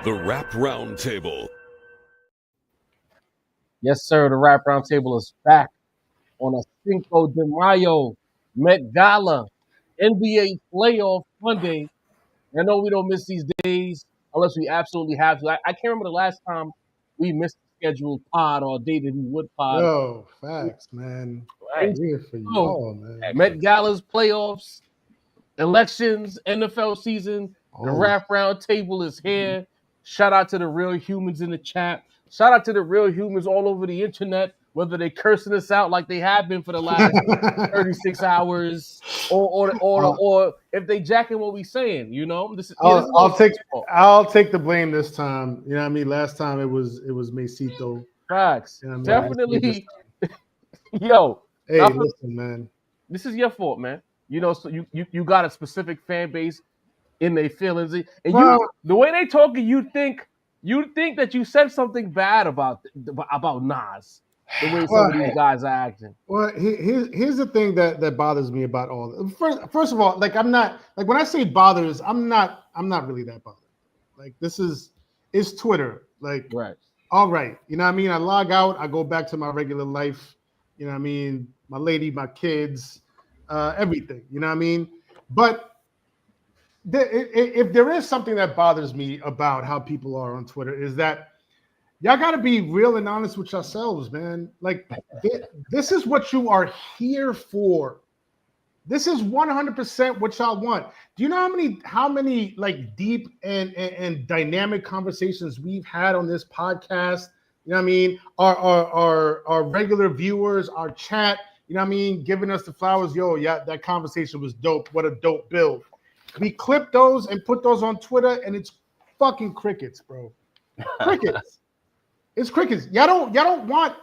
The Rap Roundtable. Yes, sir. The Rap Roundtable is back on a Cinco de Mayo Met Gala NBA playoff Monday. I know we don't miss these days unless we absolutely have to. I can't remember the last time we missed the scheduled pod or a day that we would pod. Yo, facts, man. Right. We're here for y'all, man. Met Gala's playoffs, elections, NFL season. The Rap Roundtable is here. Shout out to the real humans in the chat. Shout out to the real humans all over the internet, whether they cursing us out like they have been for the last 36 hours, or if they jacking what we saying. You know, I'll take the blame this time. You know what I mean? Last time it was Mesito. Facts. You know what I mean? Definitely. Yo. Hey, listen, man. This is your fault, man. You know, so you got a specific fan base in their feelings, and the way they talking, you think that you said something bad about Nas. The way some of these guys are acting. Well, here's the thing that bothers me about all. First of all, like I'm not like when I say bothers, I'm not really that bothered. Like it's Twitter. Like right. All right, you know what I mean? I log out, I go back to my regular life. You know what I mean? My lady, my kids, everything. You know what I mean? But if there is something that bothers me about how people are on Twitter, is that y'all got to be real and honest with yourselves, man. Like this is what you are here for. This is 100% what y'all want. Do you know how many like deep and dynamic conversations we've had on this podcast? You know what I mean? Our regular viewers, our chat, you know what I mean, giving us the flowers. Yo, yeah, that conversation was dope. What a dope build. We clip those and put those on Twitter, and it's fucking crickets, bro. Crickets. It's crickets. Y'all don't want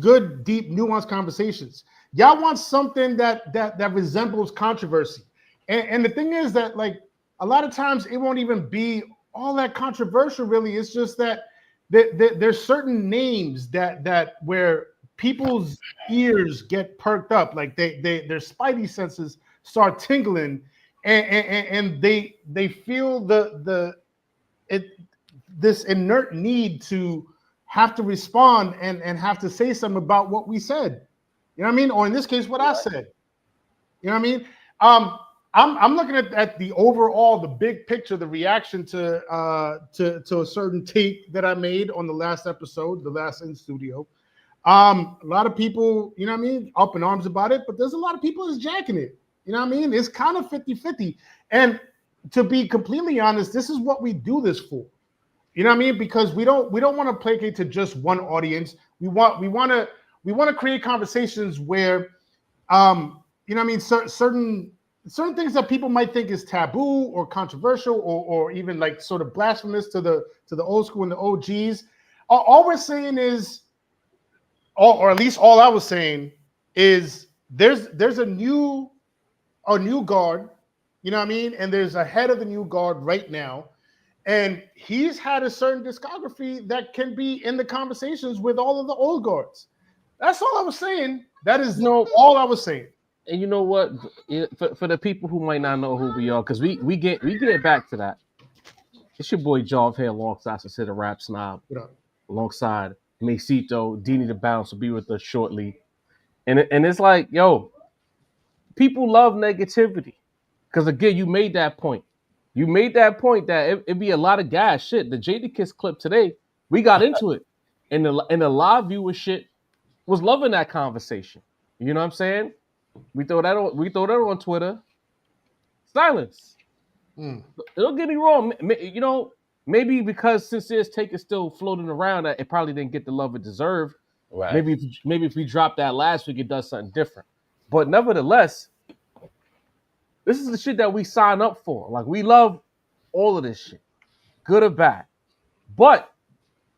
good, deep, nuanced conversations. Y'all want something that resembles controversy. And the thing is that, like, a lot of times it won't even be all that controversial, really. It's just that there's certain names that where people's ears get perked up, like their spidey senses start tingling, and they feel this inert need to have to respond and have to say something about what we said. You know what I mean? Or in this case, what I said. You know what I mean? I'm looking at the overall, the big picture, the reaction to a certain take that I made on the last episode, the last in studio. A lot of people, you know what I mean, up in arms about it, but there's a lot of people that's jacking it. You know what I mean? It's kind of 50-50. And to be completely honest, this is what we do this for. You know what I mean? Because we don't want to placate to just one audience. We want to create conversations where you know what I mean, certain things that people might think is taboo or controversial or even like sort of blasphemous to the old school and the OGs. All we're saying is, or at least all I was saying is, there's a new guard, you know what I mean, and there's a head of the new guard right now, and he's had a certain discography that can be in the conversations with all of the old guards. That's all I was saying. That is all I was saying. And you know what? For the people who might not know who we are, because we get back to that. It's your boy Jov here alongside Consider Rap Snob, alongside Mesito. Dini the Bounce will be with us shortly. And it's like, yo, people love negativity. Because again, you made that point. You made that point that it'd be a lot of gas. Shit, the Jadakiss clip today, we got into it. And the live viewer shit was loving that conversation. You know what I'm saying? We throw that on Twitter. Silence. Don't get me wrong. You know, maybe because Sincere's take is still floating around, it probably didn't get the love it deserved. Right. Maybe if we dropped that last week, it does something different. But nevertheless, this is the shit that we sign up for. Like, we love all of this shit, good or bad. But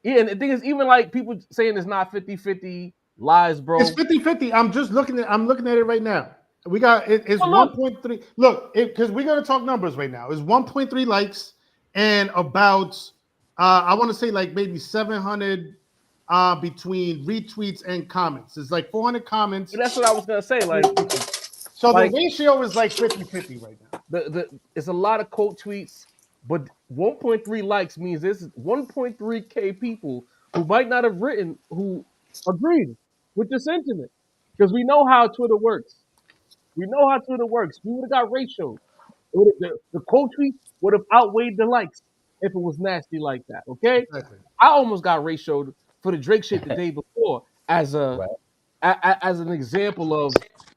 yeah, and the thing is, even like people saying it's not 50-50. Lies, bro. It's 50-50. I'm looking at it right now. We got it's 1.3. Look, because we're gonna talk numbers right now. It's 1.3 likes and about I want to say like maybe 700 between retweets and comments. It's like 400 comments. That's what I was gonna say. Like, so the ratio is like 50-50 right now. It's a lot of quote tweets. but 1.3 likes means this is 1.3K people who might not have written who agreed with the sentiment. Because we know how Twitter works. We know how Twitter works. We would have got ratio. The quote tweet would have outweighed the likes if it was nasty like that. Okay, Exactly. I almost got ratioed for the Drake shit the day before as as an example of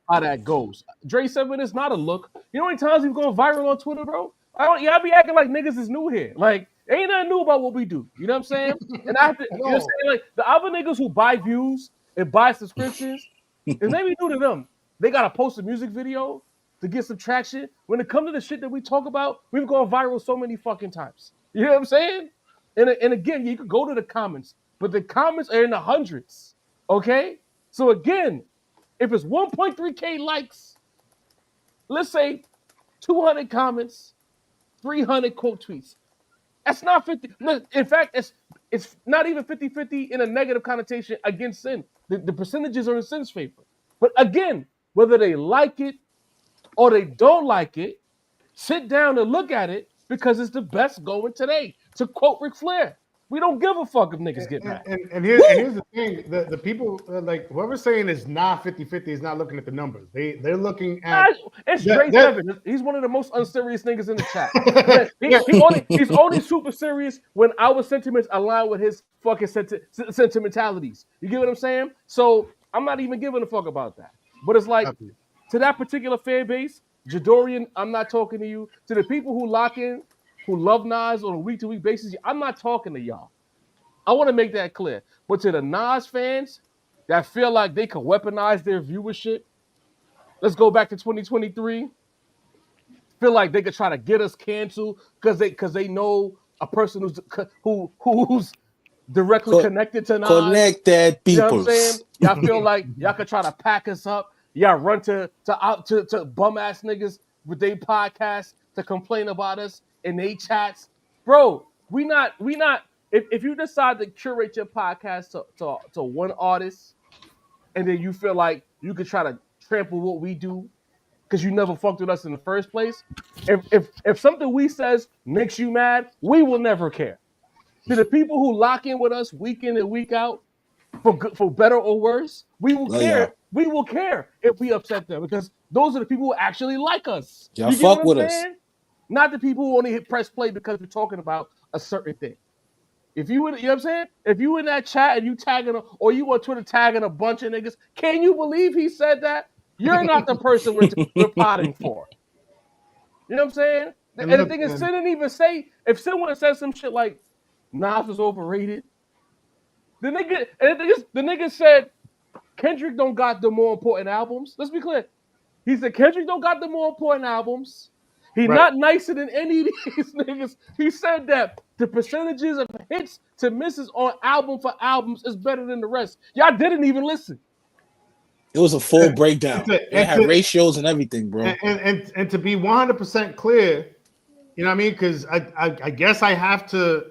how that goes. Drake said, "But it's not a look." You know how many times he's going viral on Twitter, bro? I be acting like niggas is new here. Like ain't nothing new about what we do. You know what I'm saying? And I have to, you know what I'm saying? Like the other niggas who buy views and buy subscriptions, it's maybe new to them. They gotta post a music video to get some traction. When it comes to the shit that we talk about, we've gone viral so many fucking times. You know what I'm saying? And again, you could go to the comments, but the comments are in the hundreds. Okay? So again, if it's 1.3K likes, let's say 200 comments, 300 quote tweets. That's not 50. In fact, it's not even 50-50 in a negative connotation against sin. The percentages are in sin's favor. But again, whether they like it or they don't like it, sit down and look at it because it's the best going today. To quote Ric Flair, we don't give a fuck if niggas get mad. And here's the thing: the people like whoever's saying it's not 50-50 is not looking at the numbers. They're looking at it's Dre 7. He's one of the most unserious niggas in the chat. He's only super serious when our sentiments align with his fucking sentimentalities. You get what I'm saying? So I'm not even giving a fuck about that. But it's like to that particular fan base, Jadorian, I'm not talking to you. To the people who lock in, who love Nas on a week-to-week basis, I'm not talking to y'all. I want to make that clear. But to the Nas fans that feel like they can weaponize their viewership, let's go back to 2023. Feel like they could try to get us canceled because they know a person who's directly connected to Nas. Connected people. You know what I'm saying? Y'all feel like y'all could try to pack us up. Y'all run to bum ass niggas with their podcasts to complain about us in they chats. Bro, we not if you decide to curate your podcast to one artist and then you feel like you could try to trample what we do because you never fucked with us in the first place, if something we says makes you mad, we will never care. To the people who lock in with us week in and week out, for better or worse, we will care. Yeah. We will care if we upset them because those are the people who actually like us. Y'all fuck with us. Not the people who only hit press play because we're talking about a certain thing. If you would, you know what I'm saying? If you in that chat and you tagging or you on Twitter tagging a bunch of niggas, can you believe he said that? You're not the person we're potting for. You know what I'm saying? And the thing is, Sin didn't even say, if someone says some shit like Nas was overrated, the nigga said Kendrick don't got the more important albums. Let's be clear. He said Kendrick don't got the more important albums. He not nicer than any of these niggas. He said that the percentages of hits to misses on album for albums is better than the rest. Y'all didn't even listen. It was a full breakdown. It had ratios and everything, bro. And to be 100% clear, you know what I mean? Because I guess I have to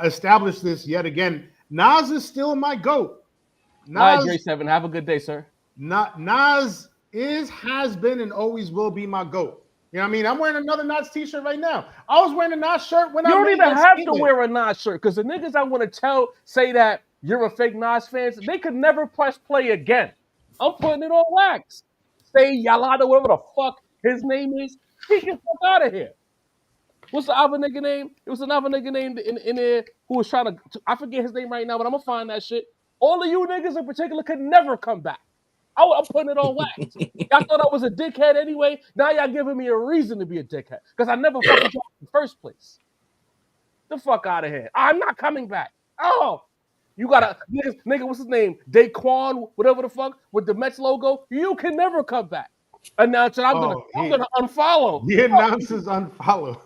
establish this yet again. Nas is still my GOAT. All right, Dre 7. Have a good day, sir. Nas has been, and always will be my GOAT. You know what I mean? I'm wearing another Nas t-shirt right now. I was wearing a Nas shirt when you don't even have to wear a Nas shirt because the niggas I want to say that you're a fake Nas fan, they could never press play again. I'm putting it on wax. Say Yalada, whatever the fuck his name is. He can fuck out of here. What's the other nigga name? It was another nigga name in there who was trying to. I forget his name right now, but I'm gonna find that shit. All of you niggas in particular could never come back. I'm putting it on wax. Y'all thought I was a dickhead anyway. Now y'all giving me a reason to be a dickhead because I never fucking dropped in the first place. The fuck out of here. I'm not coming back. Oh, you got a nigga. What's his name? Daquan, whatever the fuck, with the Mets logo. You can never come back. Announce it. I'm gonna unfollow. He announces unfollow.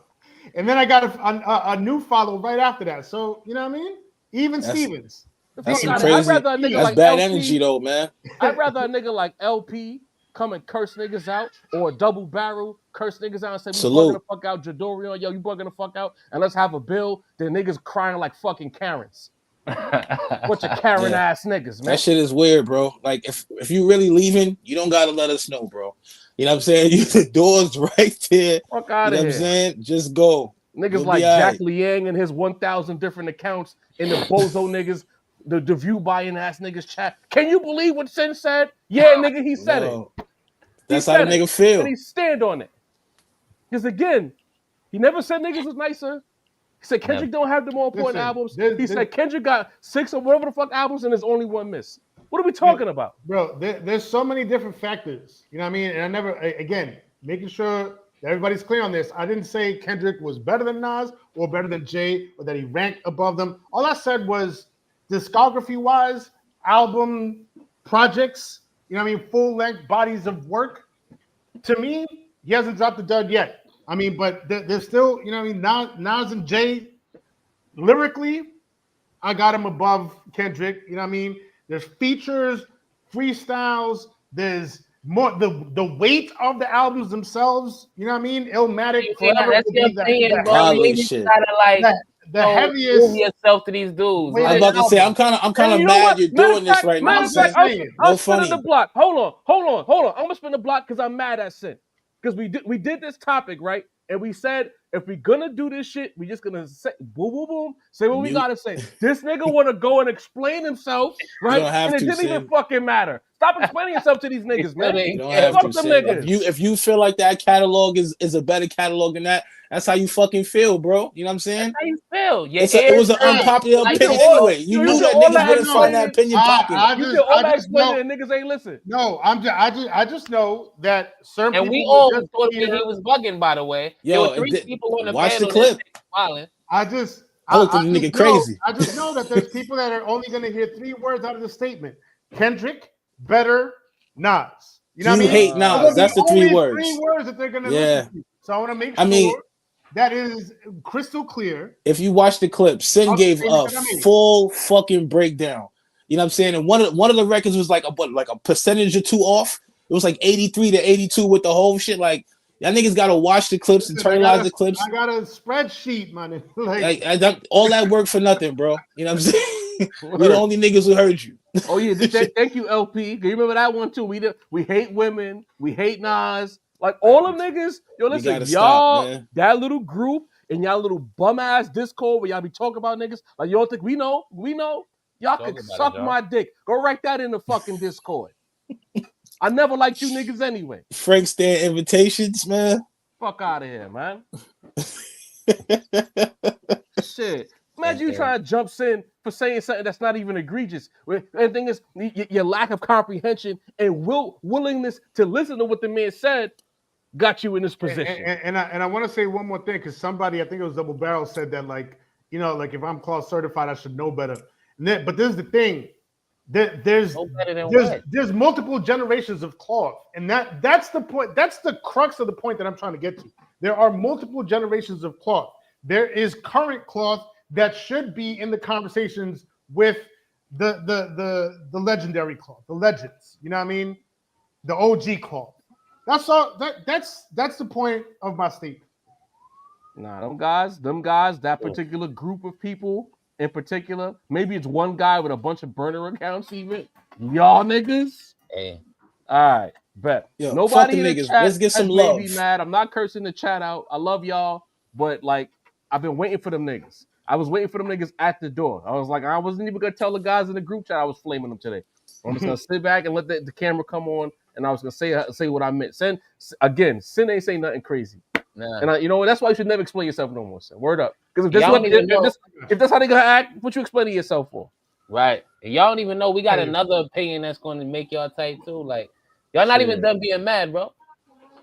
And then I got a new follow right after that. So, you know what I mean? Even Stevens. That's some crazy. That's like bad LP. Energy, though, man. I'd rather a nigga like LP come and curse niggas out or a double barrel curse niggas out and say, we bugging the fuck out, Jadorian, yo, you bugging the fuck out, and let's have a bill. Then niggas crying like fucking Karens. Bunch of Karen-ass niggas, man. That shit is weird, bro. Like, if you really leaving, you don't got to let us know, bro. You know what I'm saying? The door's right there. Fuck out of here. You know what I'm saying? Just go. Niggas like Jack Liang and his 1,000 different accounts and the bozo niggas, the view buying ass niggas chat. Can you believe what Sin said? Yeah, nigga, he said it. That's how the nigga feel. And he stand on it. Because again, he never said niggas was nicer. He said Kendrick don't have the more important albums. He said Kendrick got 6 or whatever the fuck albums and there's only one miss. What are we talking about? Bro, there's so many different factors. You know what I mean? And I never, again, making sure that everybody's clear on this. I didn't say Kendrick was better than Nas or better than Jay or that he ranked above them. All I said was discography-wise, album projects, you know what I mean, full-length bodies of work. To me, he hasn't dropped the dud yet. I mean, but there's still, you know what I mean, Nas and Jay, lyrically, I got him above Kendrick. You know what I mean? There's features, freestyles, there's more, the weight of the albums themselves, you know what I mean? Illmatic, forever. That's your opinion, bro. You gotta like the heaviest. Move yourself to these dudes. I was about to say, I'm kind of mad you're doing this right now. I'm spinning the block. Hold on. I'm gonna spin the block because I'm mad at Sin. Because we did this topic, right? And we said if we're gonna do this shit, we just gonna say boom, boom, boom, say what we gotta say. This nigga wanna go and explain himself, right? And it didn't even fucking matter. Stop explaining yourself to these niggas, man. You don't have to, niggas. If you feel like that catalog is a better catalog than that, that's how you fucking feel, bro. You know what I'm saying? That's how you feel. It was an unpopular opinion anyway. You knew that niggas wouldn't find that opinion popular. You all that explaining and niggas ain't listen. No, I just know that certain and people. We all thought he was bugging, by the way. Yo, there were 3 people on the watch panel the clip. I just nigga crazy. I just know that there's people that are only gonna hear 3 words out of the statement. Kendrick, better, Nas. You know what I mean? Hate Nas. That's the 3 words. 3 words that they're gonna listen to. So I want to make sure that is crystal clear. If you watch the clip, Sin gave a full fucking breakdown. You know what I'm saying? And one of the records was like a percentage or 2 off. It was like 83 to 82 with the whole shit. Like, y'all niggas gotta watch the clips and internalize the clips. I got a spreadsheet, man. All that work for nothing, bro. You know what I'm saying? We're the only niggas who heard you. Oh yeah, thank you, LP. You remember that one too? We hate women. We hate Nas. Like all them niggas. Yo, listen, y'all, that little group and y'all little bum ass Discord where y'all be talking about niggas. Like y'all think we know. Y'all can suck my dick. Go write that in the fucking Discord. I never liked you niggas anyway. Frank stand invitations, man. Fuck out of here, man. Shit. Imagine you trying to jump in for saying something that's not even egregious. And the thing is, your lack of comprehension and willingness to listen to what the man said got you in this position. And I want to say one more thing, because somebody, I think it was Double Barrel, said that like if I'm cloth certified, I should know better. But this is the thing. There's multiple generations of cloth, and that's the point. That's the crux of the point that I'm trying to get to. There are multiple generations of cloth. There is current cloth that should be in the conversations with the legendary cloth, the legends. You know what I mean? The OG cloth. That's all. That's the point of my statement. Nah, them guys, that particular group of people in particular, maybe it's one guy with a bunch of burner accounts. Even y'all niggas. Hey. All right, bet. Yo, nobody in the niggas. chat Let's get some love. Be mad. I'm not cursing the chat out. I love y'all, but like I've been waiting for them niggas. I was waiting for them niggas at the door. I was like, I wasn't even gonna tell the guys in the group chat I was flaming them today. I'm just gonna sit back and let the camera come on, and I was gonna say what I meant. Sin ain't saying nothing crazy. Nah. And you know what? That's why you should never explain yourself no more. Sin. Word up. Because if that's how they gonna act, what you explaining yourself for? Right. And y'all don't even know we got another opinion that's going to make y'all tight too. Like y'all not even done being mad, bro.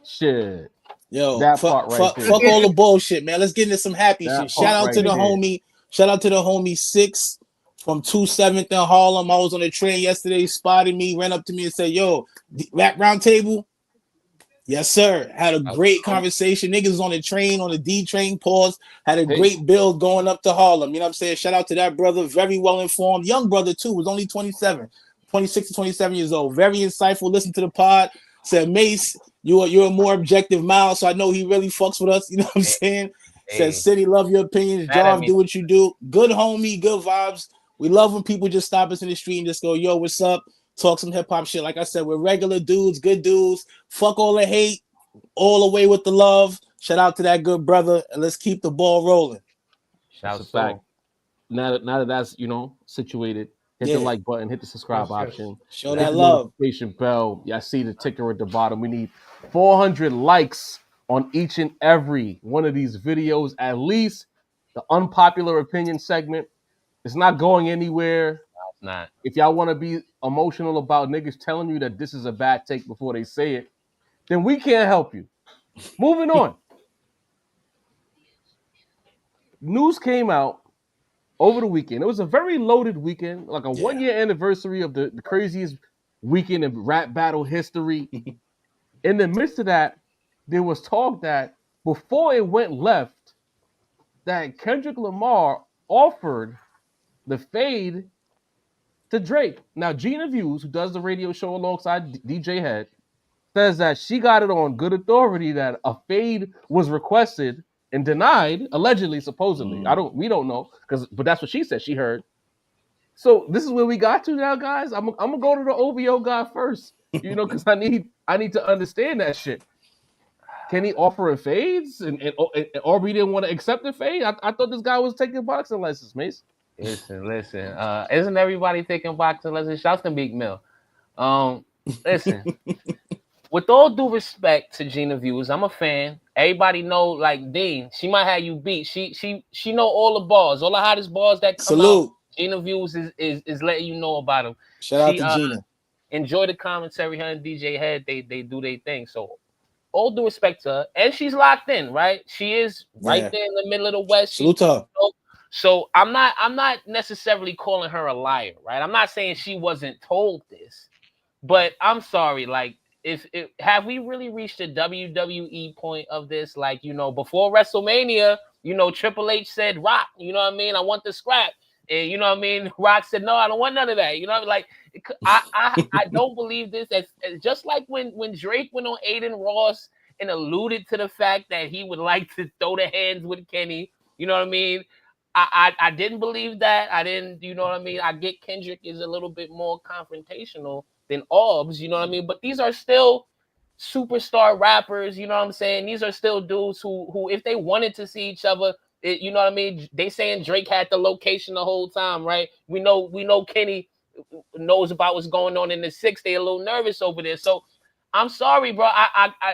Shit. Yo, fuck all the bullshit, man. Let's get into some happy shit. Shout out to the homie 6 from 27th in Harlem. I was on the train yesterday, spotted me, ran up to me and said, yo, rap round table. Yes, sir. Had a great conversation. Niggas was on the train, on the D train, pause. Had a great build going up to Harlem. You know what I'm saying? Shout out to that brother. Very well informed. Young brother, too. Was only 26 to 27 years old. Very insightful. Listen to the pod. Said, Mace, you're a more objective Miles, so I know he really fucks with us. You know what I'm saying? Said, City, love your opinions. Jarv, do what you do. Good homie, good vibes. We love when people just stop us in the street and just go, yo, what's up? Talk some hip-hop shit. Like I said, we're regular dudes, good dudes. Fuck all the hate, all the way with the love. Shout out to that good brother, and let's keep the ball rolling. That's a fact. Now that that's situated, hit the like button, hit the subscribe option, show that love, notification bell. Yeah, I see the ticker at the bottom. We need 400 likes on each and every one of these videos, at least. The unpopular opinion segment, it's not going anywhere. No, it's not. If y'all want to be emotional about niggas telling you that this is a bad take before they say it, then we can't help you. Moving on. News came out over the weekend. It was a very loaded weekend, like a 1 year anniversary of the craziest weekend in rap battle history. In the midst of that, there was talk that before it went left, that Kendrick Lamar offered the fade to Drake. Now, Gina Views, who does the radio show alongside DJ Head, says that she got it on good authority that a fade was requested and denied, allegedly, supposedly. We don't know, but that's what she said. She heard. So this is where we got to now, guys. I'm gonna go to the OVO guy first, because I need to understand that shit. Can he offer a fades? And Aubrey didn't want to accept the fade? I thought this guy was taking boxing lessons, Mace. Listen. Isn't everybody taking boxing lessons? Shouts to Big Mill. Listen. With all due respect to Gina Views, I'm a fan. Everybody know, like Dean, she might have you beat. She know all the bars, all the hottest bars that come out. Gina Views is letting you know about them. Shout out to Gina. Enjoy the commentary. Her and DJ Head, they do their thing. So all due respect to her, and she's locked in, right? She is right there in the middle of the West. Salute her. So I'm not necessarily calling her a liar, right? I'm not saying she wasn't told this, but I'm sorry, like. If have we really reached the WWE point of this? Like, before WrestleMania, Triple H said, Rock, I want the scrap. And Rock said, no, I don't want none of that. I don't believe this. As just like when Drake went on Aiden Ross and alluded to the fact that he would like to throw the hands with Kenny. I didn't believe that. I didn't, I get Kendrick is a little bit more confrontational than Orbs, but these are still superstar rappers, These are still dudes who if they wanted to see each other, they saying Drake had the location the whole time, right? We know Kenny knows about what's going on in the 6. They're a little nervous over there. So I'm sorry, bro. I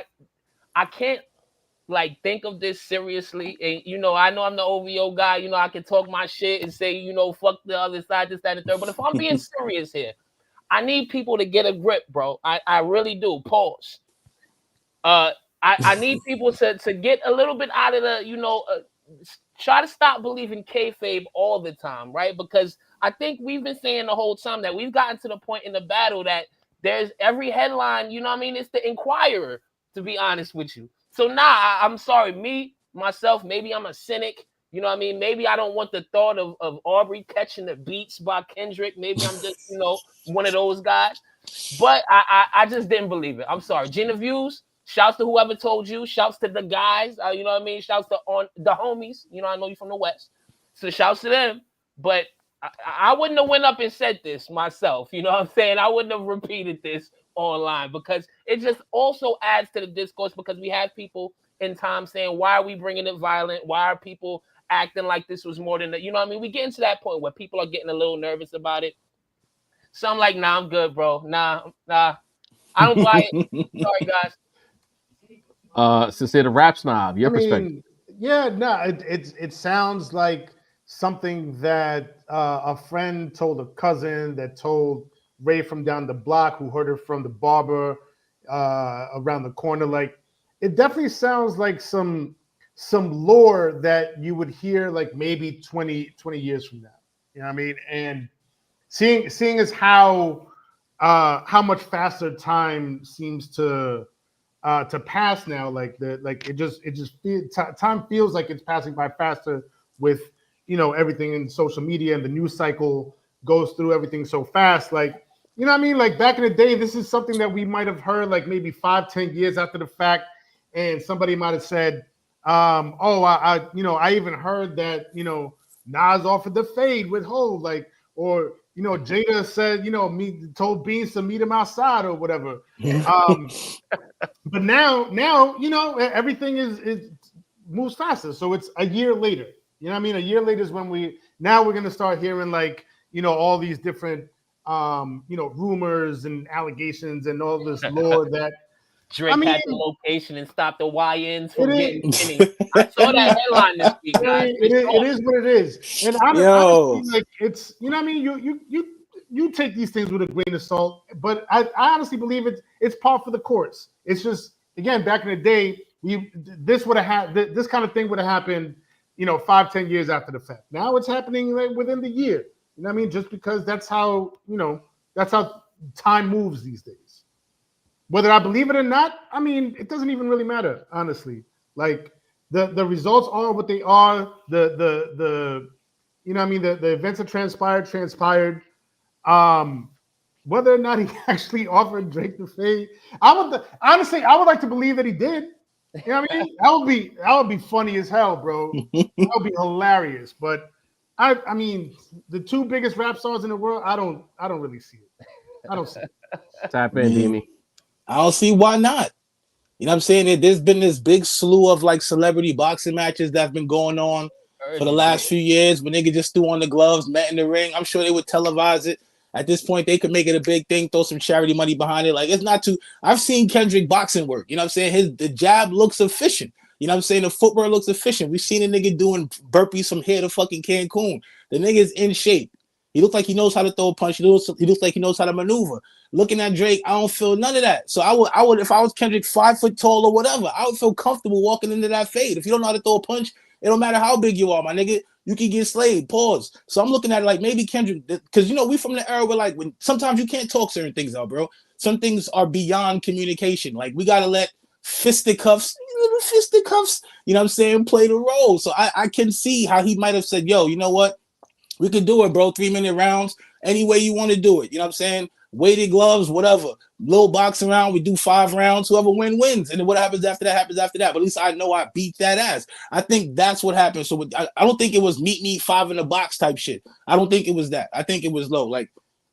can't think of this seriously. And I know I'm the OVO guy, I can talk my shit and say, fuck the other side, this, that, and the third. But if I'm being serious here, I need people to get a grip, bro. I really do. Pause. I need people to get a little bit out of the, try to stop believing kayfabe all the time, right? Because I think we've been saying the whole time that we've gotten to the point in the battle that there's every headline, it's the Inquirer, to be honest with you. So I'm sorry, myself, maybe I'm a cynic. Maybe I don't want the thought of Aubrey catching the beats by Kendrick. Maybe I'm just, one of those guys. But I just didn't believe it. I'm sorry. Gina Views, shouts to whoever told you. Shouts to the guys. Shouts to the homies. I know you from the West. So shouts to them. But I wouldn't have went up and said this myself. You know what I'm saying? I wouldn't have repeated this online because it just also adds to the discourse because we have people in time saying, why are we bringing it violent? Why are people acting like this was more than that? We get into that point where people are getting a little nervous about it. So I'm like, nah, I'm good, bro. Nah. I don't buy it. Sorry, guys. So say the rap snob, your perspective. It sounds like something that a friend told a cousin that told Ray from down the block who heard her from the barber around the corner. Like, it definitely sounds like some lore that you would hear like maybe 20 years from now. You know what I mean? And seeing as how much faster time seems to pass now, time feels like it's passing by faster with everything in social media, and the news cycle goes through everything so fast. Like, you know what I mean? Like, back in the day, this is something that we might have heard like maybe 5-10 years after the fact, and somebody might have said, I even heard that, Nas offered the fade with Hov, like, or, Jada said, told Beans to meet him outside or whatever. But now, everything is moves faster. So it's a year later. You know what I mean? A year later is when we're going to start hearing like, all these different, rumors and allegations and all this lore that Drake had the location and stopped the YNs from getting finished. I saw that headline this week, guys. It is what it is. And honestly, like it's, you know what I mean? You take these things with a grain of salt, but I honestly believe it's par for the course. It's just, again, back in the day, this kind of thing would have happened, 5-10 years after the fact. Now it's happening like within the year. You know what I mean? Just because that's how time moves these days. Whether I believe it or not, I mean, it doesn't even really matter, honestly. Like the results are what they are. The events that transpired. Whether or not he actually offered Drake the fade, I would like to believe that he did. You know what I mean? That would be funny as hell, bro. That would be hilarious. But I mean, the two biggest rap stars in the world, I don't really see it. I don't see it. Tap in, Demi. I don't see why not. You know what I'm saying? There's been this big slew of like celebrity boxing matches that's been going on for the last few years. When niggas just threw on the gloves, met in the ring, I'm sure they would televise it. At this point, they could make it a big thing, throw some charity money behind it. Like, it's not too. I've seen Kendrick boxing work. You know what I'm saying? The jab looks efficient. You know what I'm saying? The footwork looks efficient. We've seen a nigga doing burpees from here to fucking Cancun. The nigga's in shape. He looks like he knows how to throw a punch. He looks like he knows how to maneuver. Looking at Drake, I don't feel none of that. So I would if I was Kendrick 5 foot tall or whatever, I would feel comfortable walking into that fade. If you don't know how to throw a punch, it don't matter how big you are, my nigga. You can get slayed. Pause. So I'm looking at it like maybe Kendrick, because we from the era where like when sometimes you can't talk certain things out, bro. Some things are beyond communication. Like we gotta let fisticuffs, you know what I'm saying, play the role. So I can see how he might have said, yo, you know what? We could do it, bro. 3-minute rounds, any way you want to do it. You know what I'm saying? Weighted gloves, whatever. Little boxing round, we do 5 rounds. Whoever wins. And then what happens after that happens after that. But at least I know I beat that ass. I think that's what happened. So I don't think it was meet 5 in a box type shit. I don't think it was that. I think it was low. Like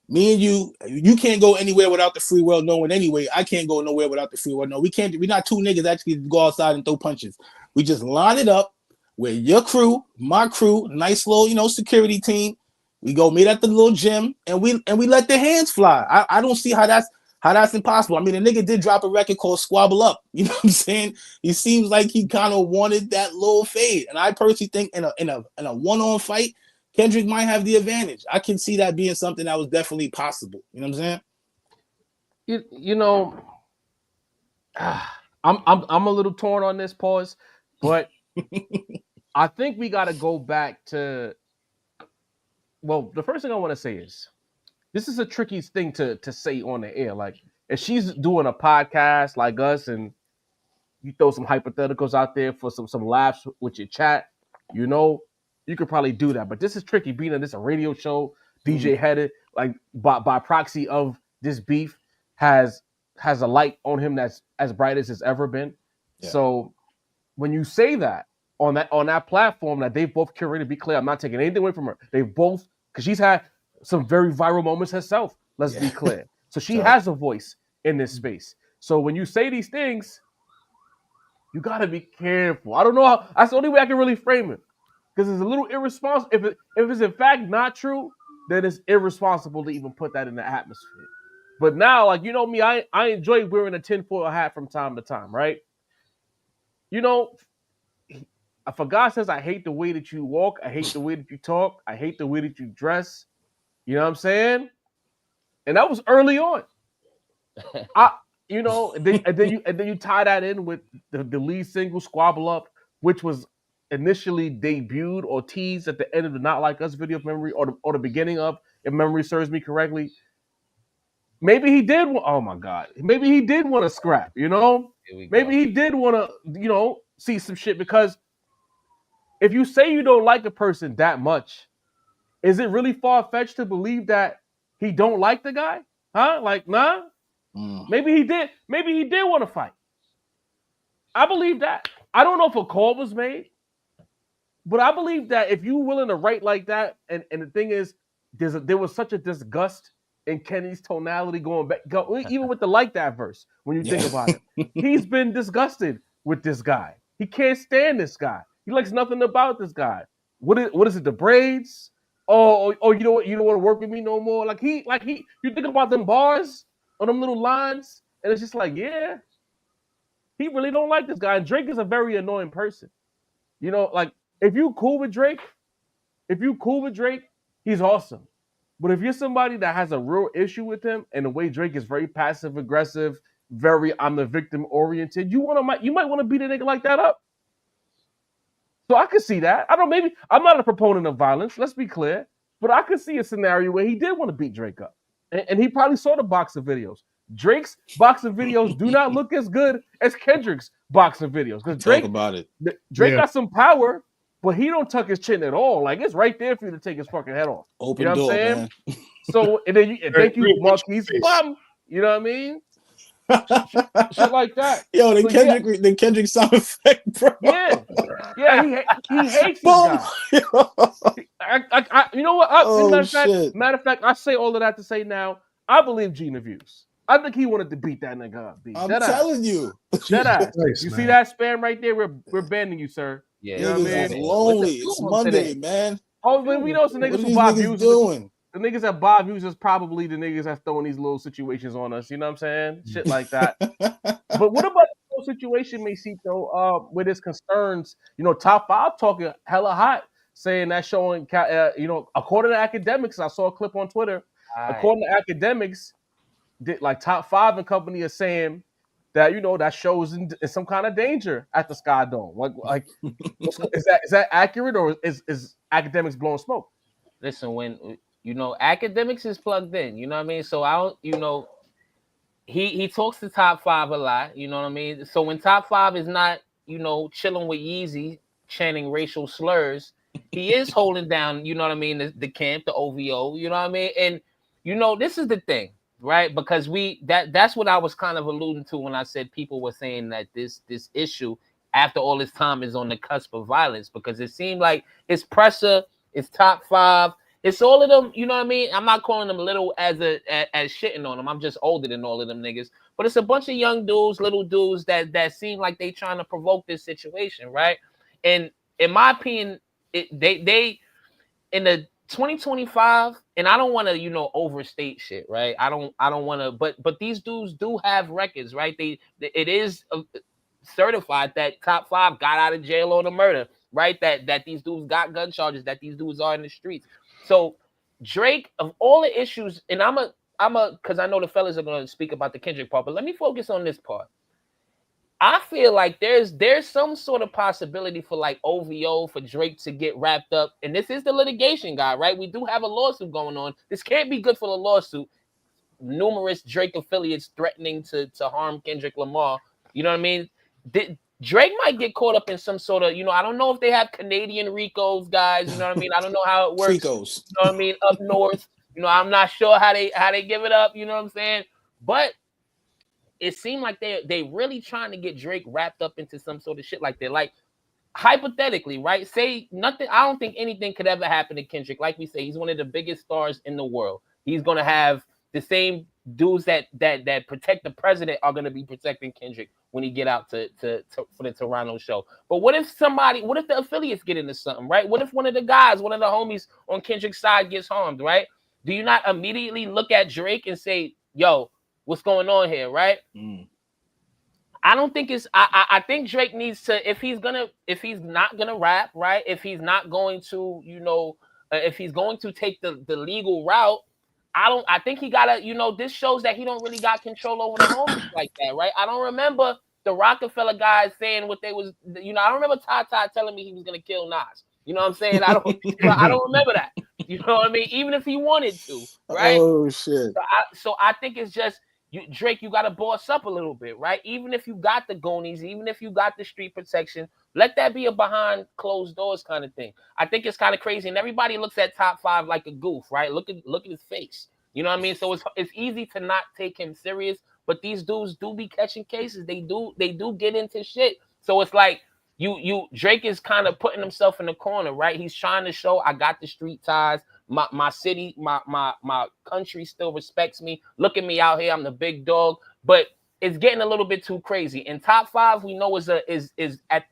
me and you can't go anywhere without the free world knowing anyway. I can't go nowhere without the free world knowing. We're not two niggas actually go outside and throw punches. We just line it up with your crew, my crew, nice little, security team. We go meet at the little gym and we let the hands fly. I don't see how that's impossible. I mean, the nigga did drop a record called Squabble Up. You know what I'm saying? He seems like he kind of wanted that little fade. And I personally think in a one-on fight, Kendrick might have the advantage. I can see that being something that was definitely possible. You know what I'm saying? I'm a little torn on this, pause, but I think we got to go back to. Well, the first thing I want to say is this is a tricky thing to say on the air. Like, if she's doing a podcast like us and you throw some hypotheticals out there for some laughs with your chat, you could probably do that. But this is tricky, being that this a radio show, DJ headed, like by proxy of this beef has a light on him that's as bright as it's ever been. Yeah. So when you say that on that platform that they both curated, be clear, I'm not taking anything away from her. They both, because she's had some very viral moments herself. Let's be clear. So she has a voice in this space. So when you say these things, you got to be careful. I don't know how. That's the only way I can really frame it. Because it's a little irresponsible. If it's in fact not true, then it's irresponsible to even put that in the atmosphere. But now, like, me, I enjoy wearing a tinfoil hat from time to time, right? For God says, I hate the way that you walk. I hate the way that you talk. I hate the way that you dress. You know what I'm saying? And that was early on. And then you tie that in with the lead single Squabble Up, which was initially debuted or teased at the end of the Not Like Us video, if memory, or the beginning of, if memory serves me correctly. Maybe he did. Oh my God. Maybe he did want to scrap. Maybe he did want to see some shit, because if you say you don't like a person that much, is it really far-fetched to believe that he don't like the guy? Huh? Like, nah? Maybe he did. Maybe he did want to fight. I believe that. I don't know if a call was made, but I believe that if you're willing to write like that, and the thing is, there was such a disgust in Kenny's tonality going back, even with the Like That verse, when you think about it. He's been disgusted with this guy. He can't stand this guy. He likes nothing about this guy. What is it? The braids? Oh, you know what? You don't want to work with me no more. You think about them bars or them little lines, and it's just like, yeah, he really don't like this guy. And Drake is a very annoying person. You know, like if you cool with Drake, he's awesome. But if you're somebody that has a real issue with him and the way Drake is very passive aggressive, very I'm the victim oriented, you might want to beat a nigga like that up. So I could see that. Maybe I'm not a proponent of violence, let's be clear, but I could see a scenario where he did want to beat Drake up. And he probably saw the boxing videos. Drake's boxing videos do not look as good as Kendrick's boxing videos. Because Drake got some power, but he don't tuck his chin at all. Like, it's right there for you to take his fucking head off. Open you know door, what I'm saying? Man. So, and then thank you, Marquise Bum. You know what I mean? Shit like that. Yo, the Kendrick sound effect, bro. Yeah, he hates this guy. You know what? Matter of fact, I say all of that to say now, I believe Gina views. I think he wanted to beat that nigga up. I'm telling you. Dead ass. You see that spam right there? We're banning you, sir. Yeah, you know what I mean? Lonely. It's Monday, man. Oh, we know some niggas who buy views. The niggas that buy views is probably the niggas that's throwing these little situations on us. You know what I'm saying? Shit like that. But what about the whole situation, Macito, with his concerns? You know, Top 5 talking hella hot, saying that showing, according to academics, I saw a clip on Twitter. According to academics, like Top 5 and company are saying that, you know, that shows in some kind of danger at the Sky Dome. Like is that accurate, or is academics blowing smoke? Listen, when academics is plugged in, you know what I mean? So I don't, he talks to Top 5 a lot, you know what I mean? So when Top 5 is not, chilling with Yeezy, chanting racial slurs, he is holding down, you know what I mean, the camp, the OVO, you know what I mean? And this is the thing, right? Because that's what I was kind of alluding to when I said people were saying that this issue after all this time is on the cusp of violence, because it seemed like it's Pressure, it's Top 5, it's all of them, you know what I mean? I'm not calling them little as shitting on them. I'm just older than all of them niggas. But it's a bunch of young dudes, little dudes that seem like they trying to provoke this situation, right? And in my opinion, they in the 2025, and I don't want to, overstate shit, right? I don't want to, but these dudes do have records, right? It is certified that Top 5 got out of jail on a murder, right? That these dudes got gun charges, that these dudes are in the streets. So Drake, of all the issues, and I'm because I know the fellas are going to speak about the Kendrick part, but let me focus on this part. I feel like there's some sort of possibility for like OVO, for Drake to get wrapped up, and this is the litigation guy, right? We do have a lawsuit going on. This can't be good for the lawsuit. Numerous Drake affiliates threatening to harm Kendrick Lamar. You know what I mean? Drake might get caught up in some sort of, I don't know if they have Canadian RICOs, guys. You know what I mean? I don't know how it works. RICOs. You know what I mean? Up north. I'm not sure how they give it up. You know what I'm saying? But it seemed like they really trying to get Drake wrapped up into some sort of shit like that. Like, hypothetically, right? Say nothing. I don't think anything could ever happen to Kendrick. Like we say, he's one of the biggest stars in the world. He's gonna have the same dudes that protect the president are gonna be protecting Kendrick when he get out for the Toronto show. But what if the affiliates get into something, right? What if one of the guys, one of the homies on Kendrick's side gets harmed, right? Do you not immediately look at Drake and say, yo, what's going on here, right? I don't think it's. I think Drake needs to, if he's not gonna rap, right? If he's not going to, if he's going to take the legal route, I think he gotta, this shows that he don't really got control over the homies like that, right? I don't remember the Rockefeller guys saying what they was, I don't remember Ty telling me he was gonna kill Nas. You know what I'm saying? I don't remember that. You know what I mean? Even if he wanted to, right? Oh shit. So I think it's just, Drake, you got to boss up a little bit, right? Even if you got the Goonies, even if you got the street protection, let that be a behind closed doors kind of thing. I think it's kind of crazy, and everybody looks at Top 5 like a goof, right? Look at his face. You know what I mean? So it's easy to not take him serious, but these dudes do be catching cases. They do get into shit. So it's like Drake is kind of putting himself in the corner, right? He's trying to show, I got the street ties. My city, my country still respects me. Look at me out here. I'm the big dog. But it's getting a little bit too crazy. And Top 5, we know is at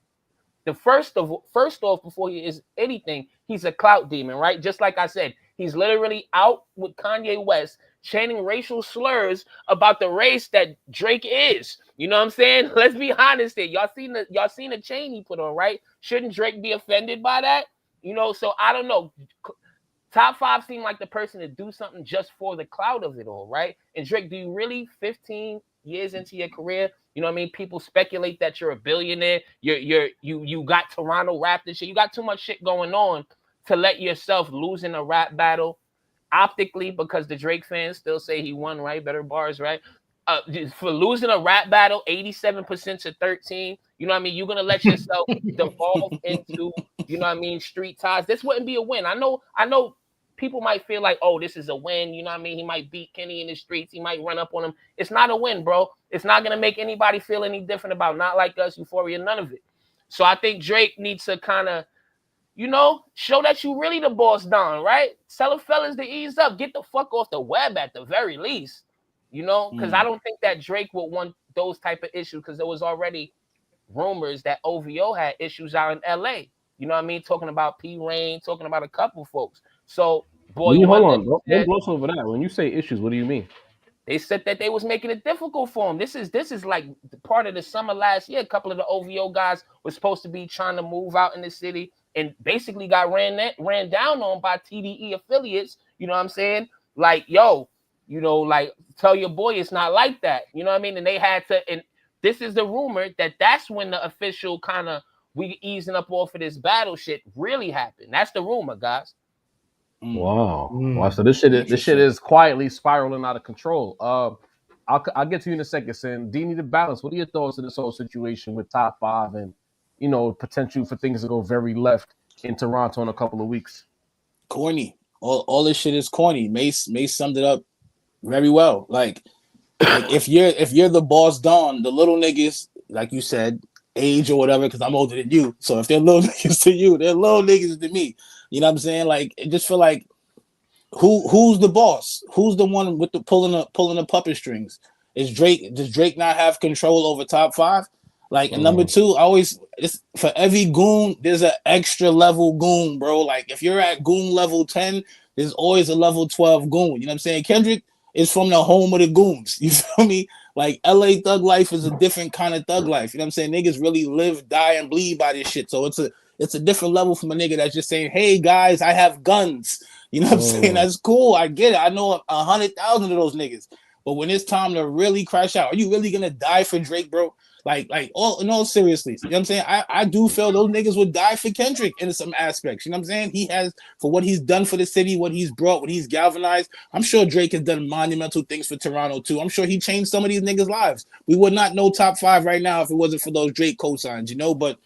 first off, before he is anything, he's a clout demon, right? Just like I said, he's literally out with Kanye West chanting racial slurs about the race that Drake is. You know what I'm saying? Let's be honest here. Y'all seen the chain he put on, right? Shouldn't Drake be offended by that? You know, so I don't know. Top 5 seem like the person to do something just for the clout of it all, right? And Drake, do you really 15 years into your career, you know what I mean? People speculate that you're a billionaire. You got Toronto Raptors shit. You got too much shit going on to let yourself lose in a rap battle optically, because the Drake fans still say he won, right? Better bars, right? For losing a rap battle, 87% to 13. You know what I mean? You're gonna let yourself devolve into, you know what I mean, street ties. This wouldn't be a win. I know people might feel like, oh, this is a win. You know what I mean? He might beat Kenny in the streets. He might run up on him. It's not a win, bro. It's not going to make anybody feel any different about Not Like Us, Euphoria, none of it. So I think Drake needs to kind of, you know, show that you really the boss down, right? Tell the fellas to ease up. Get the fuck off the web at the very least, you know? Because I don't think that Drake would want those type of issues, because there was already rumors that OVO had issues out in L.A. You know what I mean? Talking about P. Rain, talking about a couple folks. So, boy, hold on. Don't gloss over that. When you say issues, what do you mean? They said that they was making it difficult for him. This is like part of the summer last year. A couple of the OVO guys were supposed to be trying to move out in the city and basically got ran down on by TDE affiliates. You know what I'm saying? Like, yo, you know, like, tell your boy it's not like that. You know what I mean? And they had to, and this is the rumor that's when the official kind of we easing up off of this battle shit really happened. That's the rumor, guys. Wow. Wow. So this shit is quietly spiraling out of control. I'll get to you in a second, Sin. D need to balance. What are your thoughts on this whole situation with Top 5 and, you know, potential for things to go very left in Toronto in a couple of weeks? Corny. All this shit is corny. Mace summed it up very well. Like if you're the boss Don, the little niggas, like you said, age or whatever, because I'm older than you. So if they're little niggas to you, they're little niggas to me. You know what I'm saying? Like, it just feel like who's the boss? Who's the one with the pulling the puppet strings? Is Drake? Does Drake not have control over Top 5? Like, and number 2, it's for every goon, there's an extra level goon, bro. Like, if you're at goon level 10, there's always a level 12 goon. You know what I'm saying? Kendrick is from the home of the goons. You feel me? Like, LA thug life is a different kind of thug life. You know what I'm saying? Niggas really live, die, and bleed by this shit. So it's a different level from a nigga that's just saying, hey guys, I have guns. You know what I'm saying? That's cool. I get it. I know 100,000 of those niggas. But when it's time to really crash out, are you really gonna die for Drake, bro? Like all in all seriously, you know what I'm saying? I do feel those niggas would die for Kendrick in some aspects. You know what I'm saying? He has, for what he's done for the city, what he's brought, what he's galvanized. I'm sure Drake has done monumental things for Toronto too. I'm sure he changed some of these niggas' lives. We would not know Top 5 right now if it wasn't for those Drake cosigns, you know, but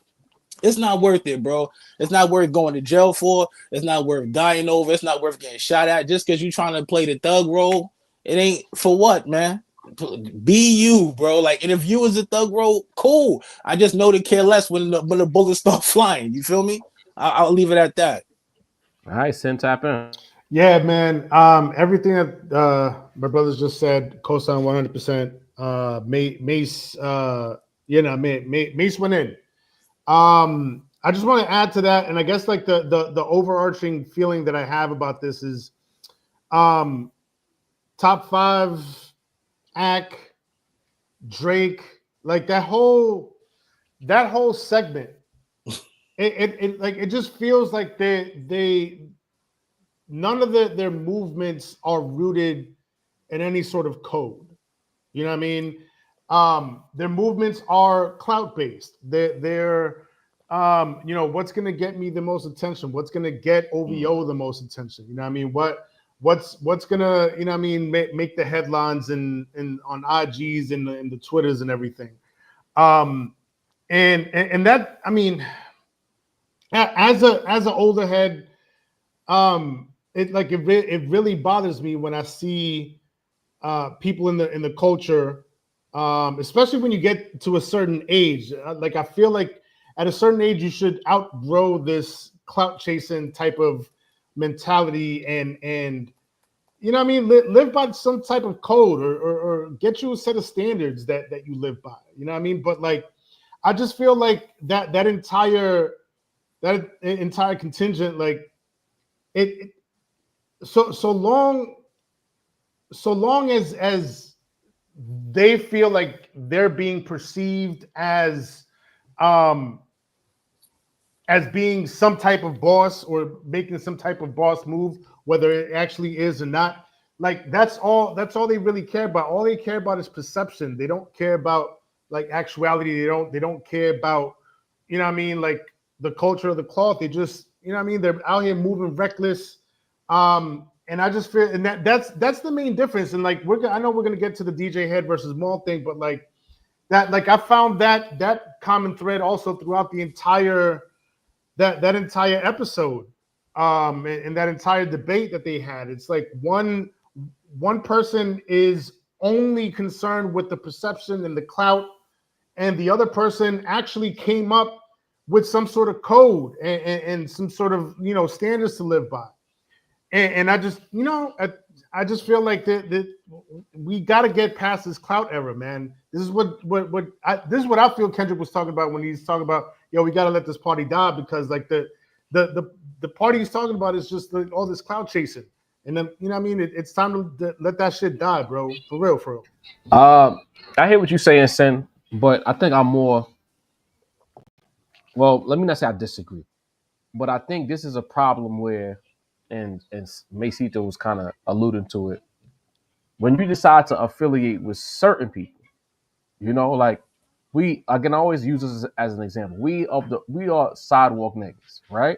it's not worth it, bro. It's not worth going to jail for. It's not worth dying over. It's not worth getting shot at just because you're trying to play the thug role. It ain't for what, man? Be you, bro. Like, and if you was a thug role, cool. I just know to care less when the bullets start flying. You feel me? I'll leave it at that. All right, Sin, tap in. Yeah, man. Everything that my brothers just said, co-sign 100%. Mace, Mace went in. I just want to add to that, and I guess like the overarching feeling that I have about this is, Top 5. Ack, Drake, like that whole segment, it just feels like they none of their movements are rooted in any sort of code. You know what I mean? Their movements are clout based. They're you know, what's gonna get me the most attention? What's gonna get OVO the most attention? You know what I mean? What's gonna, you know what I mean, make the headlines and on IGs and the Twitters and everything. And that, I mean, as an older head, it really bothers me when I see people in the culture, especially when you get to a certain age. Like, I feel like at a certain age you should outgrow this clout chasing type of mentality and you know what I mean, live by some type of code or get you a set of standards that you live by. You know what I mean? But like, I just feel like that entire contingent, like it so long as they feel like they're being perceived as being some type of boss or making some type of boss move, whether it actually is or not. Like that's all they really care about. All they care about is perception. They don't care about like actuality. They don't care about, you know what I mean, like the culture of the cloth. They just, you know what I mean, they're out here moving reckless. And I just feel, and that's the main difference. And like I know we're gonna get to the DJ Head versus Maul thing, but like that, like I found that common thread also throughout the entire that entire episode, and that entire debate that they had. It's like one person is only concerned with the perception and the clout, and the other person actually came up with some sort of code and some sort of, you know, standards to live by. And I just, you know, I just feel like that we got to get past this clout era, man. This is what I feel Kendrick was talking about when he's talking about, yo, we got to let this party die, because like the party he's talking about is just all this clout chasing. And then, you know what I mean? It's time to let that shit die, bro. For real. I hear what you're saying, Sen, but I think I'm more, well, let me not say I disagree, but I think this is a problem where, and Macito was kind of alluding to it, when you decide to affiliate with certain people, you know, like I can always use this as an example. We are sidewalk niggas, right?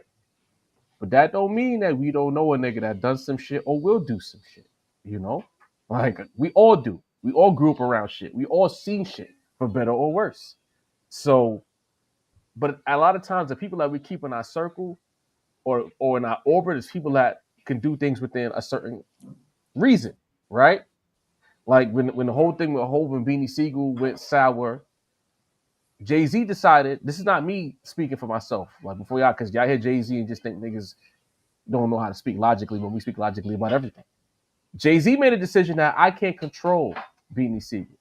But that don't mean that we don't know a nigga that does some shit or will do some shit, you know? Like we all do. We all grew up around shit. We all seen shit, for better or worse. So, but a lot of times the people that we keep in our circle or in our orbit is people that can do things within a certain reason, right? Like when the whole thing with Hov and Beanie Siegel went sour, Jay-Z decided, this is not me speaking for myself, like before y'all, because y'all hear Jay-Z and just think niggas don't know how to speak logically when we speak logically about everything. Jay-Z made a decision that I can't control Beanie Siegel.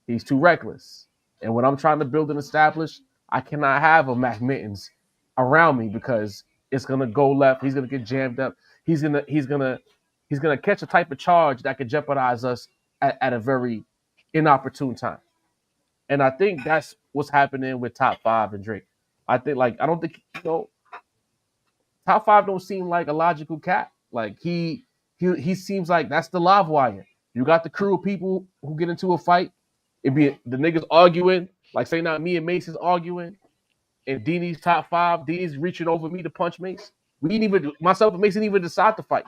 He's too reckless. And when I'm trying to build and establish, I cannot have a Mac Mittens around me because it's gonna go left. He's gonna get jammed up. He's gonna catch a type of charge that could jeopardize us at a very inopportune time. And I think that's what's happening with Top 5 and Drake. I don't think, you know, Top 5 don't seem like a logical cat. Like he seems like that's the live wire. You got the crew of people who get into a fight. It be the niggas arguing, like say not me and Mace is arguing, and Deanie's Top 5. Deanie's reaching over me to punch Mace. Myself and Mace didn't even decide to fight.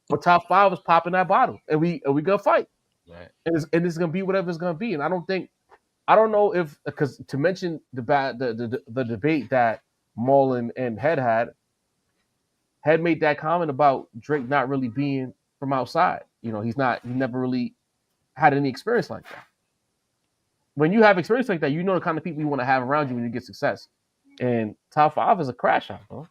But Top 5 was popping that bottle, and we gonna fight. Right. And it's gonna be whatever it's gonna be. And I don't know if, because to mention the debate that Maul and Head made that comment about Drake not really being from outside. You know, he never really had any experience like that. When you have experience like that, you know the kind of people you want to have around you when you get success. And Top 5 is a crash out, bro.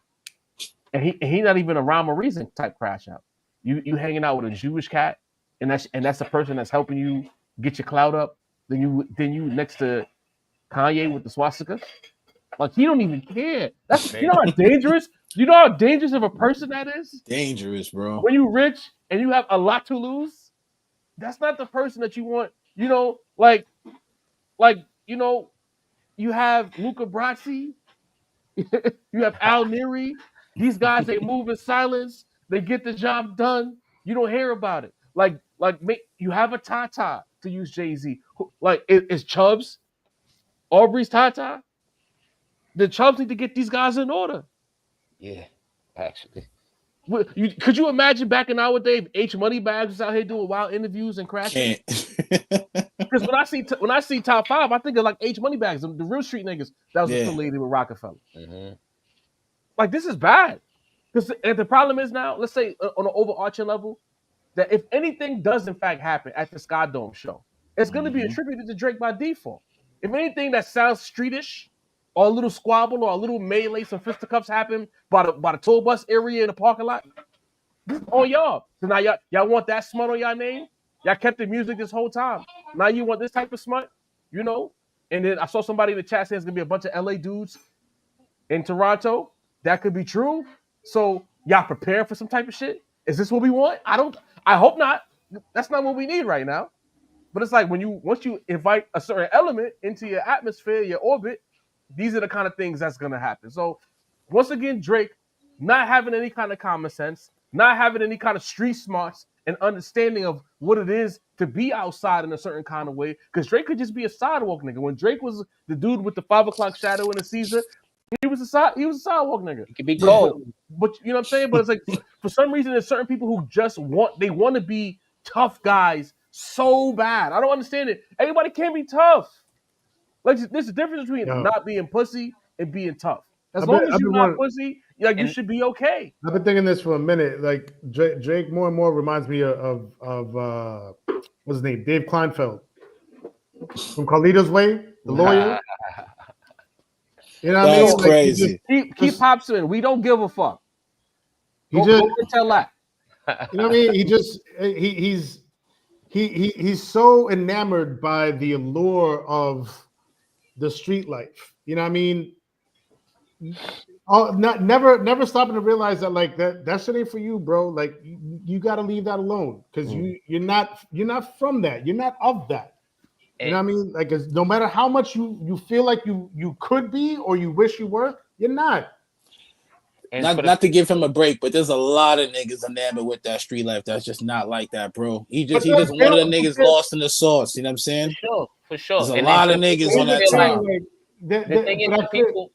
And he not even a rhyme or reason type crash out. You hanging out with a Jewish cat, and that's the person that's helping you get your clout up. Then you next to Kanye with the swastika. Like he don't even care. You know how dangerous. You know how dangerous of a person that is. Dangerous, bro. When you rich and you have a lot to lose, that's not the person that you want. You know, like you know, you have Luca Brasi, you have Al Neri. These guys, they move in silence. They get the job done. You don't hear about it. Like you have a Tata, to use Jay-Z. Like is Chubbs Aubrey's Tata? The Chubbs need to get these guys in order. Yeah, actually. Could you imagine back in our day if H Moneybags was out here doing wild interviews and crashing? Because when I see Top 5, I think of like H Moneybags, the real street niggas that was affiliated with Rockefeller. Mm-hmm. Like this is bad. Because the problem is now, let's say on an overarching level, that if anything does in fact happen at the Sky Dome show, it's going to be attributed to Drake by default. If anything that sounds streetish, or a little squabble, or a little melee, some fisticuffs happen by the tour bus area in the parking lot, this is all y'all. So now y'all want that smut on y'all name? Y'all kept the music this whole time. Now you want this type of smut, you know? And then I saw somebody in the chat saying it's gonna be a bunch of LA dudes in Toronto. That could be true. So y'all prepare for some type of shit. Is this what we want? I hope not. That's not what we need right now. But it's like once you invite a certain element into your atmosphere, your orbit, these are the kind of things that's gonna happen. So once again, Drake not having any kind of common sense, not having any kind of street smarts and understanding of what it is to be outside in a certain kind of way. Because Drake could just be a sidewalk nigga. When Drake was the dude with the 5 o'clock shadow in the Caesar, he was a sidewalk nigga. It could be cold. But you know what I'm saying? But it's like for some reason there's certain people who just want to be tough guys so bad. I don't understand it. Everybody can't be tough. Like there's a difference between not being pussy and being tough. As long as you're not pussy, you should be okay. I've been thinking this for a minute. Like Drake more and more reminds me of what's his name? Dave Kleinfeld from Carlito's Way, the lawyer. You know what I mean? That's crazy. Keep pops in. We don't give a fuck. Go tell that. You know what I mean? He's so enamored by the allure of the street life. You know what I mean? Never stopping to realize that like that shit ain't for you, bro. Like you got to leave that alone because you're not from that. You're not of that. You know what I mean? Like no matter how much you feel like you could be or you wish you were, you're not. Not to give him a break, but there's a lot of niggas enamored with that street life that's just not like that, bro. He just one of the niggas lost in the sauce. You know what I'm saying? For sure. There's a lot of niggas on that time. The thing is, people.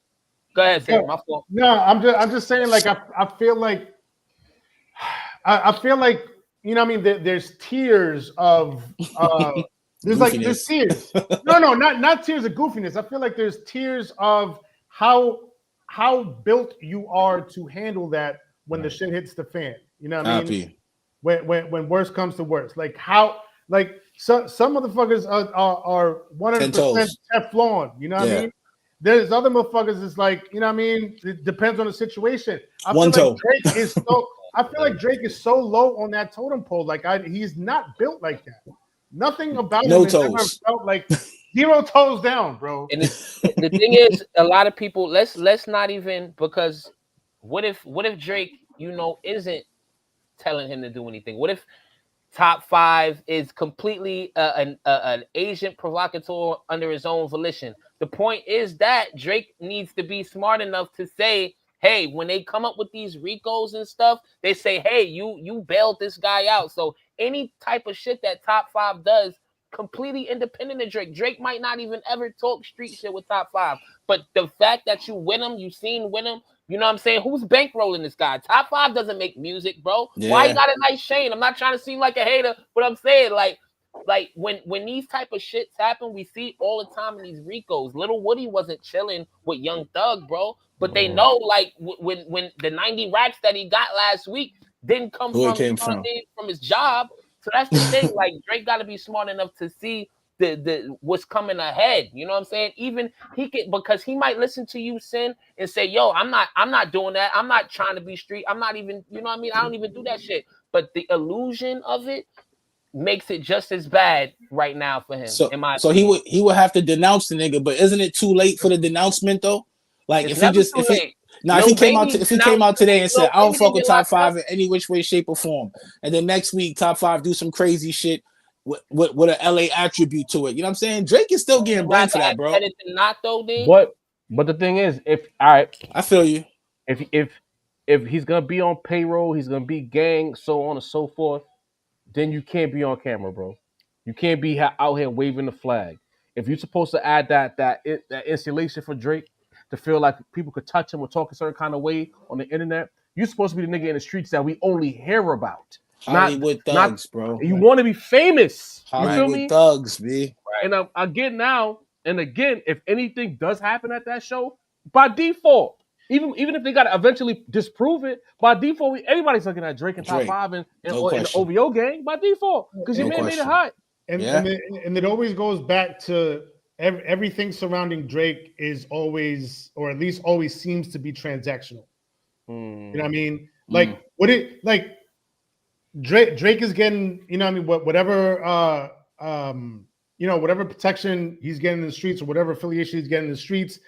Go ahead, Sam. My fault. No, I'm just saying. Like I feel like you know what I mean. There's tiers of there's tiers. No, not tiers of goofiness. I feel like there's tiers of how built you are to handle that when the shit hits the fan. You know what I mean? When worse comes to worse, like how some motherfuckers are 100% Teflon. You know what I mean? There's other motherfuckers. It's like, you know what I mean? It depends on the situation. I feel like Drake is so low on that totem pole. Like he's not built like that. Nothing about him has ever felt like 0 toes down, bro. And the thing is, a lot of people let's not even, because what if Drake, isn't telling him to do anything? What if Top 5 is completely an agent provocateur under his own volition? The point is that Drake needs to be smart enough to say, hey, when they come up with these Ricos and stuff, they say, hey, you bailed this guy out. So any type of shit that Top 5 does, completely independent of Drake. Drake might not even ever talk street shit with Top 5. But the fact that you win him, you seen win him, you know what I'm saying? Who's bankrolling this guy? Top 5 doesn't make music, bro. Yeah. Why you got a nice chain? I'm not trying to seem like a hater, but I'm saying like when these type of shits happen, we see all the time in these Ricos. Little Woody wasn't chilling with Young Thug, bro. But they know like when the 90 racks that he got last week didn't come from his job. So that's the thing. Like Drake got to be smart enough to see the what's coming ahead. You know what I'm saying? Even he can, because he might listen to you, Sin, and say, "Yo, I'm not doing that. I'm not trying to be street. I'm not even. You know what I mean? I don't even do that shit." But the illusion of it makes it just as bad right now for him. So he would have to denounce the nigga. But isn't it too late for the denouncement though? Like if he came out today and said, I don't fuck with Top 5 in any which way, shape, or form, and then next week Top 5 do some crazy shit with an LA attribute to it. You know what I'm saying? Drake is still getting blamed for that, bro. But the thing is, I feel you. If he's gonna be on payroll, he's gonna be gang, so on and so forth, then you can't be on camera, bro. You can't be out here waving the flag. If you're supposed to add that insulation for Drake to feel like people could touch him or talk a certain kind of way on the internet, you're supposed to be the nigga in the streets that we only hear about. Hollywood thugs, bro. You want to be famous. Hollywood thugs, B. And again, if anything does happen at that show, by default, even if they got to eventually disprove it, by default, everybody's looking at Drake and Top 5 and the OVO gang by default, because your man made it hot. And it always goes back to everything surrounding Drake is always, or at least always seems to be transactional. You know what I mean? Like Drake is getting, you know what I mean, whatever whatever protection he's getting in the streets or whatever affiliation he's getting in the streets,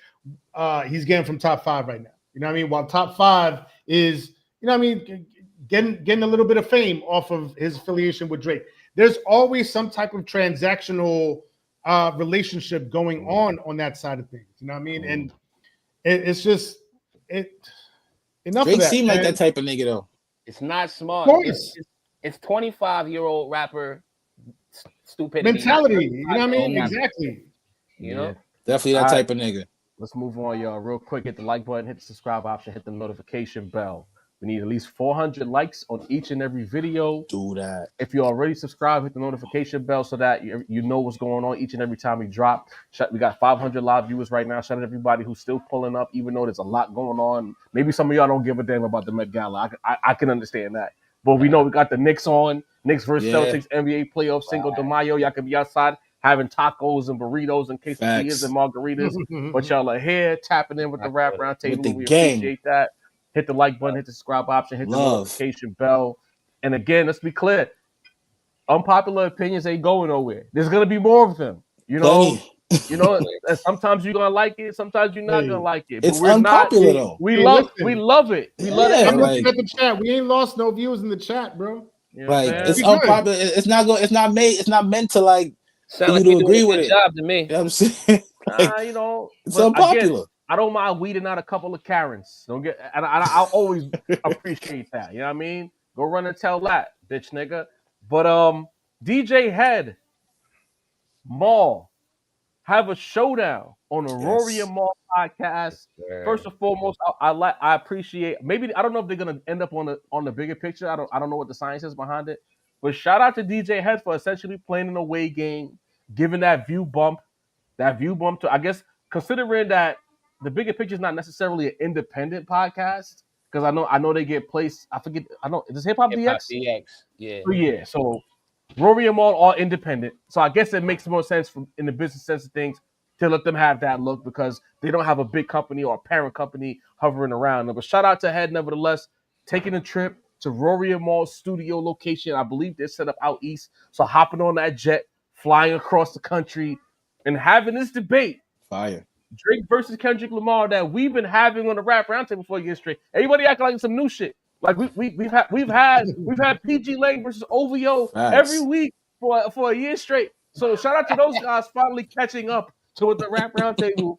he's getting from top 5 right now. You know what I mean? While top 5 is, getting a little bit of fame off of his affiliation with Drake. There's always some type of transactional relationship going on that side of things. You know what I mean? And it's just enough Drake of that. Seem like that type of nigga though. It's not smart. It's 25-year-old rapper stupidity mentality. You know what I mean? Exactly. You know, definitely that type of nigga. Let's move on, y'all. Real quick, hit the like button, hit the subscribe option, hit the notification bell. We need at least 400 likes on each and every video. Do that. If you already subscribed, hit the notification bell so that you know what's going on each and every time we drop. We got 500 live viewers right now. Shout out to everybody who's still pulling up, even though there's a lot going on. Maybe some of y'all don't give a damn about the Met Gala. I can understand that. But we know we got the Knicks on. Knicks versus Celtics NBA playoff Cinco de Mayo. Y'all can be outside having tacos and burritos and quesadillas and margaritas. But y'all are here tapping in with the Rap Roundtable. We appreciate that. Hit the like button, hit the subscribe option, hit the notification bell. And again, let's be clear. Unpopular opinions ain't going nowhere. There's going to be more of them. You know, sometimes you're going to like it. Sometimes you're not going to like it. But it's unpopular, though. We love it. We love it. I'm looking at the chat. We ain't lost no views in the chat, bro. You know it's unpopular. It's not meant to like sound like you to agree with it. Job to me. You know what I'm saying? It's unpopular. Again, I don't mind weeding out a couple of Karens. I'll always appreciate that. You know what I mean? Go run and tell that, bitch nigga. But DJ Head, Maul, have a showdown on the Rory and Maul podcast. First and foremost, I appreciate. Maybe I don't know if they're gonna end up on the bigger picture. I don't know what the science is behind it. But shout out to DJ Head for essentially playing an away game, giving that view bump to, I guess, considering that the bigger picture is not necessarily an independent podcast, because I know they get placed. I forget. I know does Hip Hop DX? Yeah. So, yeah. So Rory and Maul are independent. So I guess it makes more sense in the business sense of things to let them have that look, because they don't have a big company or a parent company hovering around them. But shout out to Head, nevertheless, taking a trip to Rory and Maul's studio location. I believe they're set up out east. So hopping on that jet, flying across the country, and having this debate. Fire. Drake versus Kendrick Lamar that we've been having on the Rap Roundtable for years straight. Everybody acting like some new shit. Like we've had PG Lang versus OVO every week for a year straight. So shout out to those guys finally catching up to what the Rap Roundtable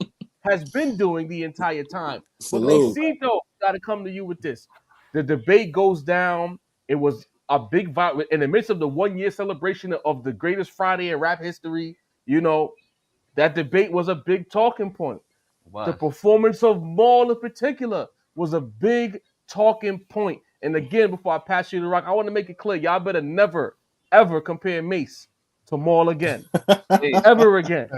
has been doing the entire time. But Maysito, got to come to you with this. The debate goes down. It was a big vibe in the midst of the 1-year celebration of the greatest Friday in rap history. You know, that debate was a big talking point. Wow. The performance of Maul in particular was a big talking point. And again, before I pass you the rock, I want to make it clear, y'all better never, ever compare Mace to Maul again. Ever again.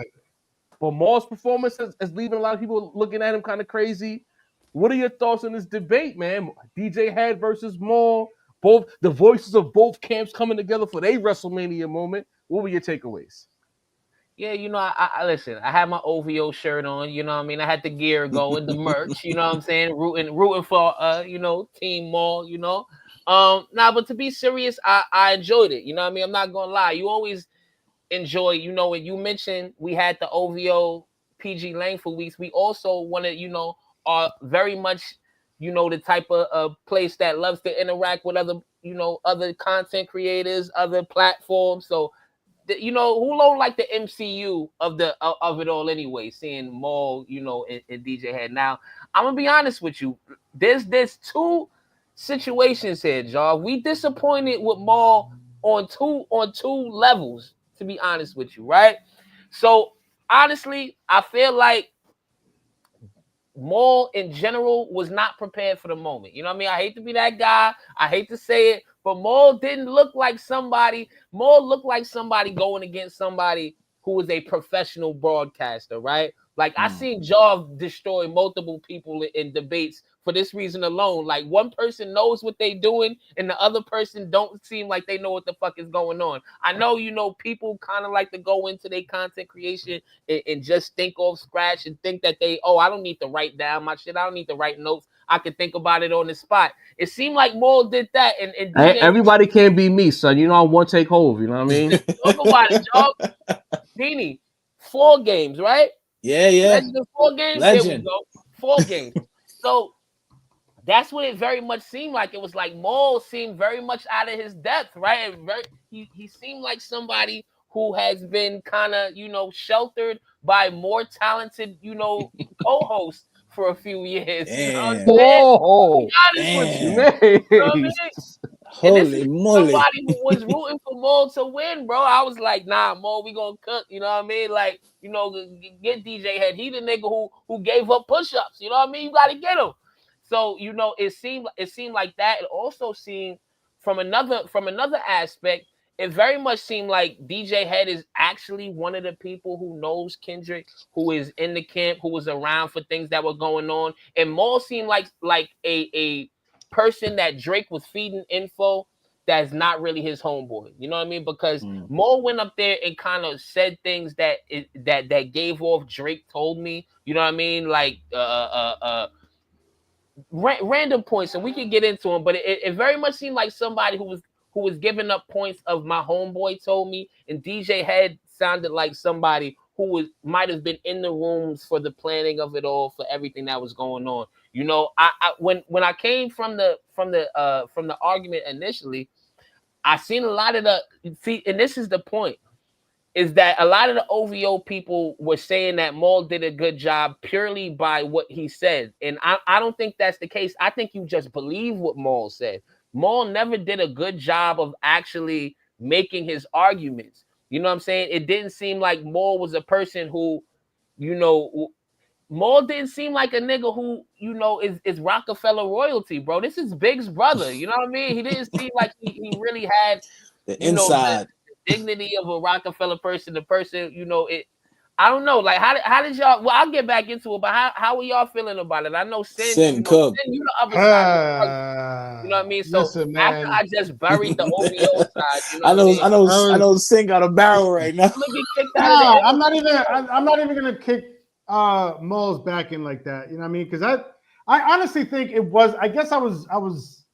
But Maul's performance is leaving a lot of people looking at him kind of crazy. What are your thoughts on this debate, man? DJ Head versus Maul, both the voices of both camps coming together for their WrestleMania moment. What were your takeaways? Yeah, I listen. I had my OVO shirt on. You know what I mean? I had the gear going, the merch. You know what I'm saying? Rooting for Team Maul. But to be serious, I enjoyed it. You know what I mean? I'm not gonna lie. You always enjoy. When you mentioned we had the OVO PG Lang for weeks, we also wanted, are very much, the type of place that loves to interact with other content creators, other platforms. So. Who don't like the MCU of it all anyway? Seeing Maul, and DJ Head. Now, I'm gonna be honest with you. There's two situations here, y'all. We disappointed with Maul on two levels. To be honest with you, right? So honestly, I feel like Maul in general was not prepared for the moment. You know what I mean? I hate to be that guy. I hate to say it. But Maul didn't look like somebody. Maul looked like somebody going against somebody who was a professional broadcaster, right? Like I seen Jaw destroy multiple people in debates for this reason alone. Like one person knows what they doing and the other person don't seem like they know what the fuck is going on. I know, people kind of like to go into their content creation and just think off scratch and think that I don't need to write down my shit. I don't need to write notes. I can think about it on the spot. It seemed like Maul did that. And everybody can't be me, son. I'm one take hold. You know what I mean? Talk about it, dog. Beanie, 4 games, right? Yeah. Legend of 4 games. Legend. There we go. 4 games. So that's what it very much seemed like. It was like Maul seemed very much out of his depth, right? And he seemed like somebody who has been kind of, sheltered by more talented, co-hosts for a few years. You know what I'm saying? Oh, Be honest with you. man. You know what I mean? And this Holy is moly. somebody who was rooting for Maul to win, bro. I was like, nah, Maul, we gonna cook. You know what I mean? Like, get DJ Head. He the nigga who gave up push-ups. You know what I mean? You gotta get him. So, it seemed like that. It also seemed from another aspect, it very much seemed like DJ Head is actually one of the people who knows Kendrick, who is in the camp, who was around for things that were going on. And Maul seemed like a person that Drake was feeding info that's not really his homeboy. You know what I mean? Because Maul went up there and kind of said things that gave off Drake told me. You know what I mean? Like random points, and we can get into them, but it very much seemed like somebody who was giving up points of my homeboy told me, and DJ Head sounded like somebody who might have been in the rooms for the planning of it all, for everything that was going on. When I came from the argument initially, I seen a lot of and this is the point, is that a lot of the OVO people were saying that Maul did a good job purely by what he said. And I don't think that's the case. I think you just believe what Maul said. Maul never did a good job of actually making his arguments. You know what I'm saying? It didn't seem like Maul was a person who, Maul didn't seem like a nigga who, is Rockefeller royalty, bro. This is Big's brother. You know what I mean? He didn't seem like he really had the inside. The dignity of a Rockefeller person, the person, I don't know. Like, how did y'all? Well, I'll get back into it, but how are y'all feeling about it? I know Sin cook. Sin, you the other side. You know what I mean? So listen, after I just buried the OVO side, I know Sin got a barrel right now. I'm not even gonna kick Maul's back in like that. You know what I mean? Because I honestly think it was. I guess I was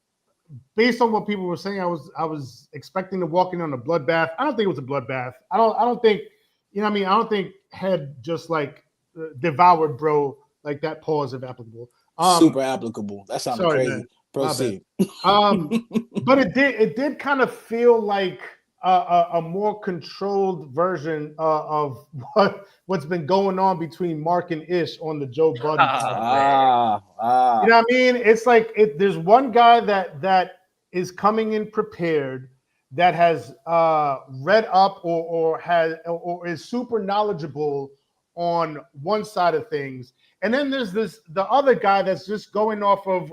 based on what people were saying. I was expecting to walk in on a bloodbath. I don't think it was a bloodbath. I don't think. You know what I mean? I don't think Head just like devoured bro like that. Pause if applicable. Super applicable. That sounds crazy. Man. Proceed. But it did kind of feel like a more controlled version of what's been going on between Mark and Ish on the Joe Budden. You know what I mean? It's like there's one guy that is coming in prepared, that has read up or is super knowledgeable on one side of things, and then there's the other guy that's just going off of,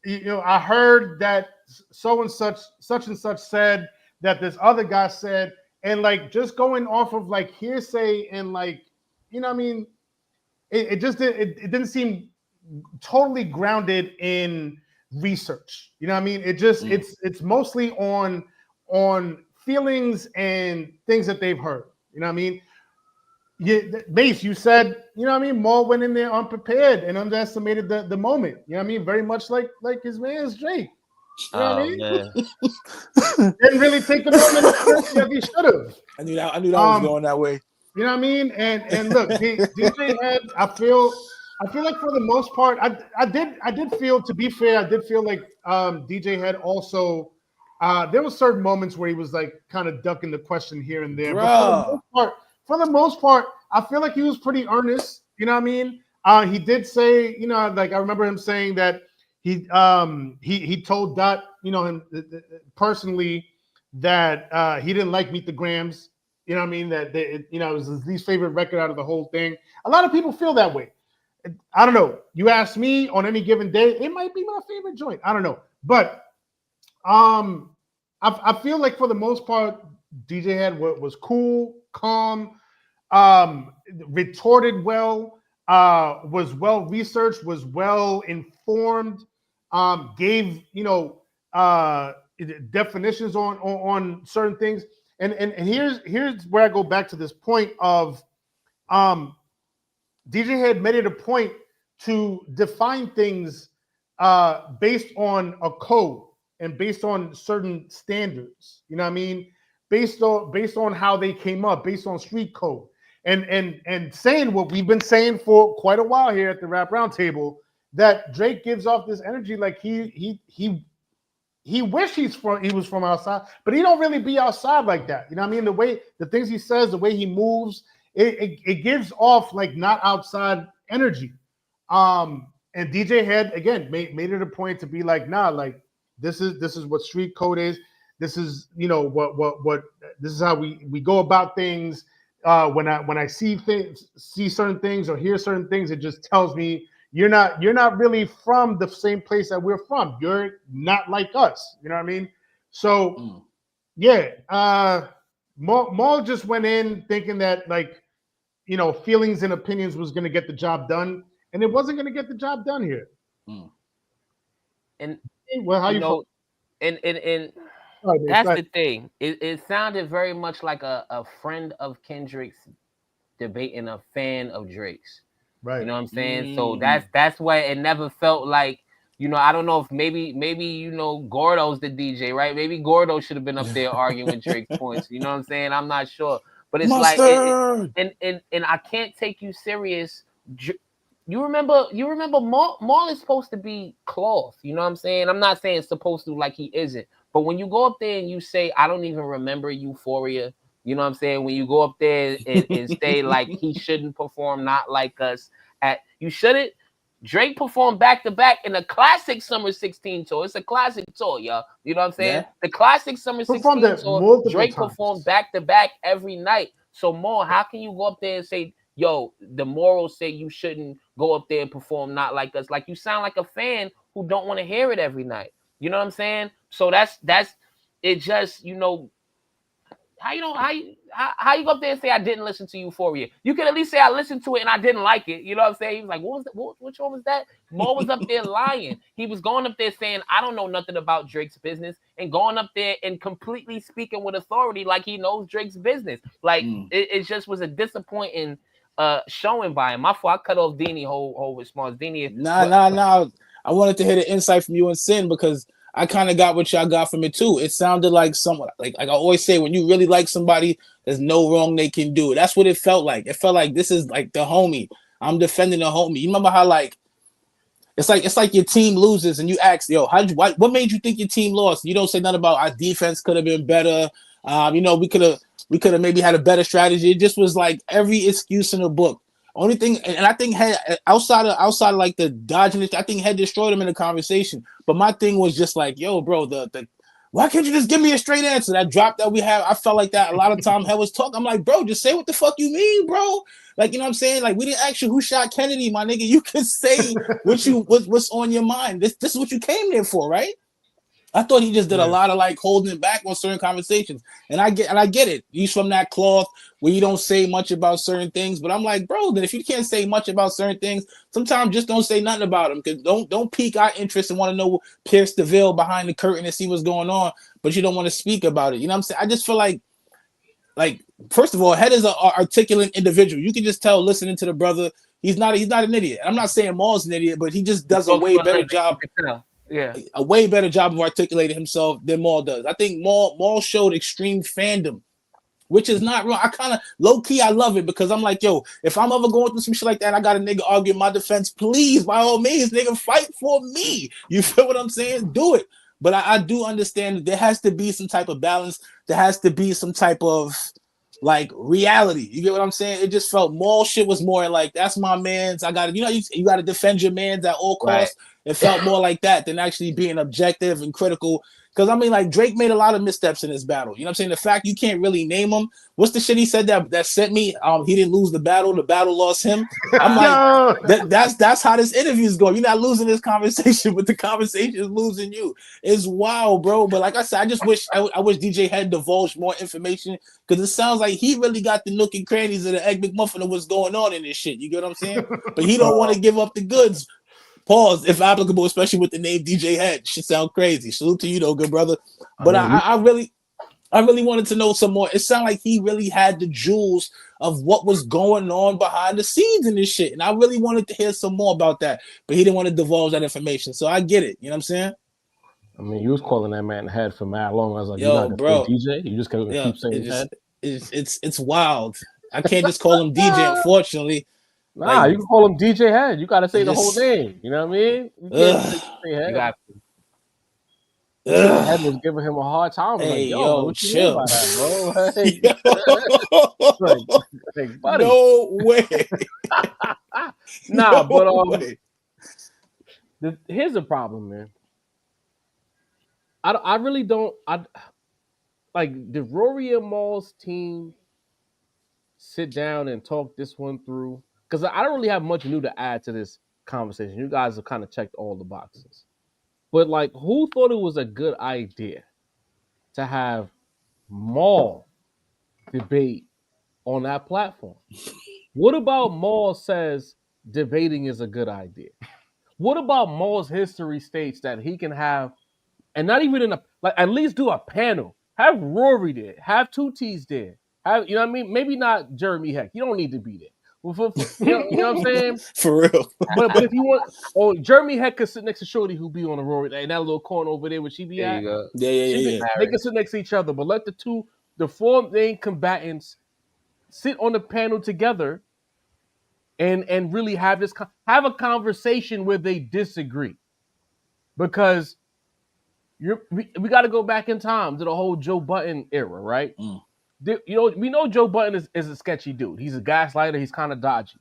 I heard that so and such said that this other guy said, and like just going off of like hearsay and like, you know what I mean? It didn't seem totally grounded in research. You know what I mean? It just it's mostly on feelings and things that they've heard. You know what I mean? Mace, you said, you know what I mean? Maul went in there unprepared and underestimated the moment. You know what I mean? Very much like his man's Drake. You know what I mean? Didn't really take the moment seriously as he should have. I knew that was going that way. You know what I mean? And look, DJ Head, I feel like for the most part, I did feel, to be fair, I did feel like DJ Head also. There were certain moments where he was like kind of ducking the question here and there. But for the most part, I feel like he was pretty earnest. You know what I mean? He did say, like I remember him saying that he told Dot, him personally that he didn't like Meet the Grams. You know what I mean? That it was his least favorite record out of the whole thing. A lot of people feel that way. I don't know. You ask me on any given day, it might be my favorite joint. I don't know, but. I feel like for the most part, DJ Head was cool, calm, retorted well, was well researched, was well informed, gave definitions on certain things, and here's where I go back to this point of DJ Head made it a point to define things based on a code. And based on certain standards, you know what I mean? Based on how they came up, based on street code. and saying what we've been saying for quite a while here at the Rap Roundtable, that Drake gives off this energy like he wish he was from outside, but he don't really be outside like that. You know what I mean? The things he says, the way he moves, it gives off like not outside energy. And DJ Head again made it a point to be like, nah, like this is what street code is. This is, you know, what this is how we go about things. When I see certain things or hear certain things, it just tells me you're not really from the same place that we're from. You're not like us. You know what I mean? So yeah, Maul just went in thinking that, like, you know, feelings and opinions was going to get the job done, and it wasn't going to get the job done here. And well, how you know, and that's the thing. It sounded very much like a friend of Kendrick's debating a fan of Drake's. Right. You know what I'm saying? So that's why it never felt like, you know, I don't know if maybe you know, Gordo's the DJ, right? Maybe Gordo should have been up there arguing Drake's points. You know what I'm saying? I'm not sure. But it's like and I can't take you serious. You remember Maul is supposed to be cloth. You know what I'm saying? I'm not saying it's supposed to, like he isn't. But when you go up there and you say, I don't even remember Euphoria, you know what I'm saying? When you go up there and say like he shouldn't perform not like us you shouldn't. Drake performed back-to-back in a classic Summer 16 tour. It's a classic tour, y'all. You know what I'm saying? Yeah. The classic Summer 16 tour, Drake performed back-to-back every night. So, Maul, how can you go up there and say, yo, the morals say you shouldn't go up there and perform not like us? Like, you sound like a fan who don't want to hear it every night. You know what I'm saying? So that's it. Just, you know, how you go up there and say I didn't listen to Euphoria? You can at least say I listened to it and I didn't like it. You know what I'm saying? He was like, what was that? Which one was that? Maul was up there lying. He was going up there saying I don't know nothing about Drake's business, and going up there and completely speaking with authority like he knows Drake's business. Like it just was a disappointing showing by him. My fault. I cut off Deanie whole response. Deanie, nah. I wanted to hear the insight from you and Sin, because I kind of got what y'all got from it too. It sounded like someone, like I always say, when you really like somebody, there's no wrong they can do. That's what it felt like. It felt like this is like the homie. I'm defending the homie. You remember how like it's like your team loses and you ask, yo, what made you think your team lost? You don't say nothing about our defense could have been better. You know, we could have maybe had a better strategy. It just was like every excuse in the book. Only thing, and I think outside of like the dodging it, I think Head destroyed him in the conversation. But my thing was just like, yo, bro, the why can't you just give me a straight answer? That drop that we have, I felt like that a lot of times Head was talking. I'm like, bro, just say what the fuck you mean, bro. Like, you know what I'm saying? Like, we didn't ask you who shot Kennedy, my nigga. You can say what's on your mind. This is what you came there for, right? I thought he just did a lot of like holding back on certain conversations, and I get it. He's from that cloth where you don't say much about certain things, but I'm like, bro, then if you can't say much about certain things, sometimes just don't say nothing about them, because don't pique our interest and want to know, pierce the veil behind the curtain and see what's going on, but you don't want to speak about it. You know what I'm saying? I just feel like first of all, Head is an articulate individual. You can just tell listening to the brother, he's not an idiot. I'm not saying Maul's an idiot, but he just does a way better job. Yeah, a way better job of articulating himself than Maul does. I think Maul showed extreme fandom, which is not wrong. I kind of low key, I love it, because I'm like, yo, if I'm ever going through some shit like that, I got a nigga arguing my defense, please, by all means, nigga, fight for me. You feel what I'm saying? Do it. But I do understand that there has to be some type of balance. There has to be some type of like reality. You get what I'm saying? It just felt Maul shit was more like, that's my man's. I got to, you got to defend your man's at all costs. Right. It felt more like that than actually being objective and critical. Because, I mean, like, Drake made a lot of missteps in this battle. You know what I'm saying? The fact you can't really name him. What's the shit he said that sent me? He didn't lose the battle lost him. I'm like, that's how this interview is going. You're not losing this conversation, but the conversation is losing you. It's wild, bro. But like I said, I just wish I wish DJ had divulged more information, because it sounds like he really got the nook and crannies of the Egg McMuffin of what's going on in this shit. You get what I'm saying? But he don't want to give up the goods. Pause, if applicable, especially with the name DJ Head. Shit sound crazy. Salute to you though, good brother. But I really wanted to know some more. It sounded like he really had the jewels of what was going on behind the scenes in this shit. And I really wanted to hear some more about that. But he didn't want to divulge that information. So I get it. You know what I'm saying? I mean, you was calling that man Head for mad long. I was like, yo, bro, DJ? You just keep saying Head? It's wild. I can't just call him DJ, unfortunately. Nah, Like, you can call him DJ Head. You got to say the whole just- name. You know what I mean? You can't say DJ Head. You got Head was giving him a hard time. Hey, Like, yo, what you chill. mean by that, bro? Like, buddy. No way. Nah, No but way. here's the problem, man. I really don't. Like, did Rory and Maul's team sit down and talk this one through? Because I don't really have much new to add to this conversation. You guys have kind of checked all the boxes. But, like, who thought it was a good idea to have Maul debate on that platform? What about Maul says debating is a good idea? What about Maul's history states that he can have, and not even in a, like, at least do a panel. Have Rory there. Have Doechii there. Have, you know what I mean? Maybe not Jeremy Heck. You don't need to be there. You know what I'm saying? For real. But if you want, Jeremy Heck could sit next to Shorty who be on the Rory in that little corner over there where she be there at. you go. Yeah. They can sit next to each other, but let the four main combatants sit on the panel together and really have have a conversation where they disagree. Because we got to go back in time to the whole Joe Budden era, right? We know Joe Budden is a sketchy dude. He's a gaslighter. He's kind of dodgy.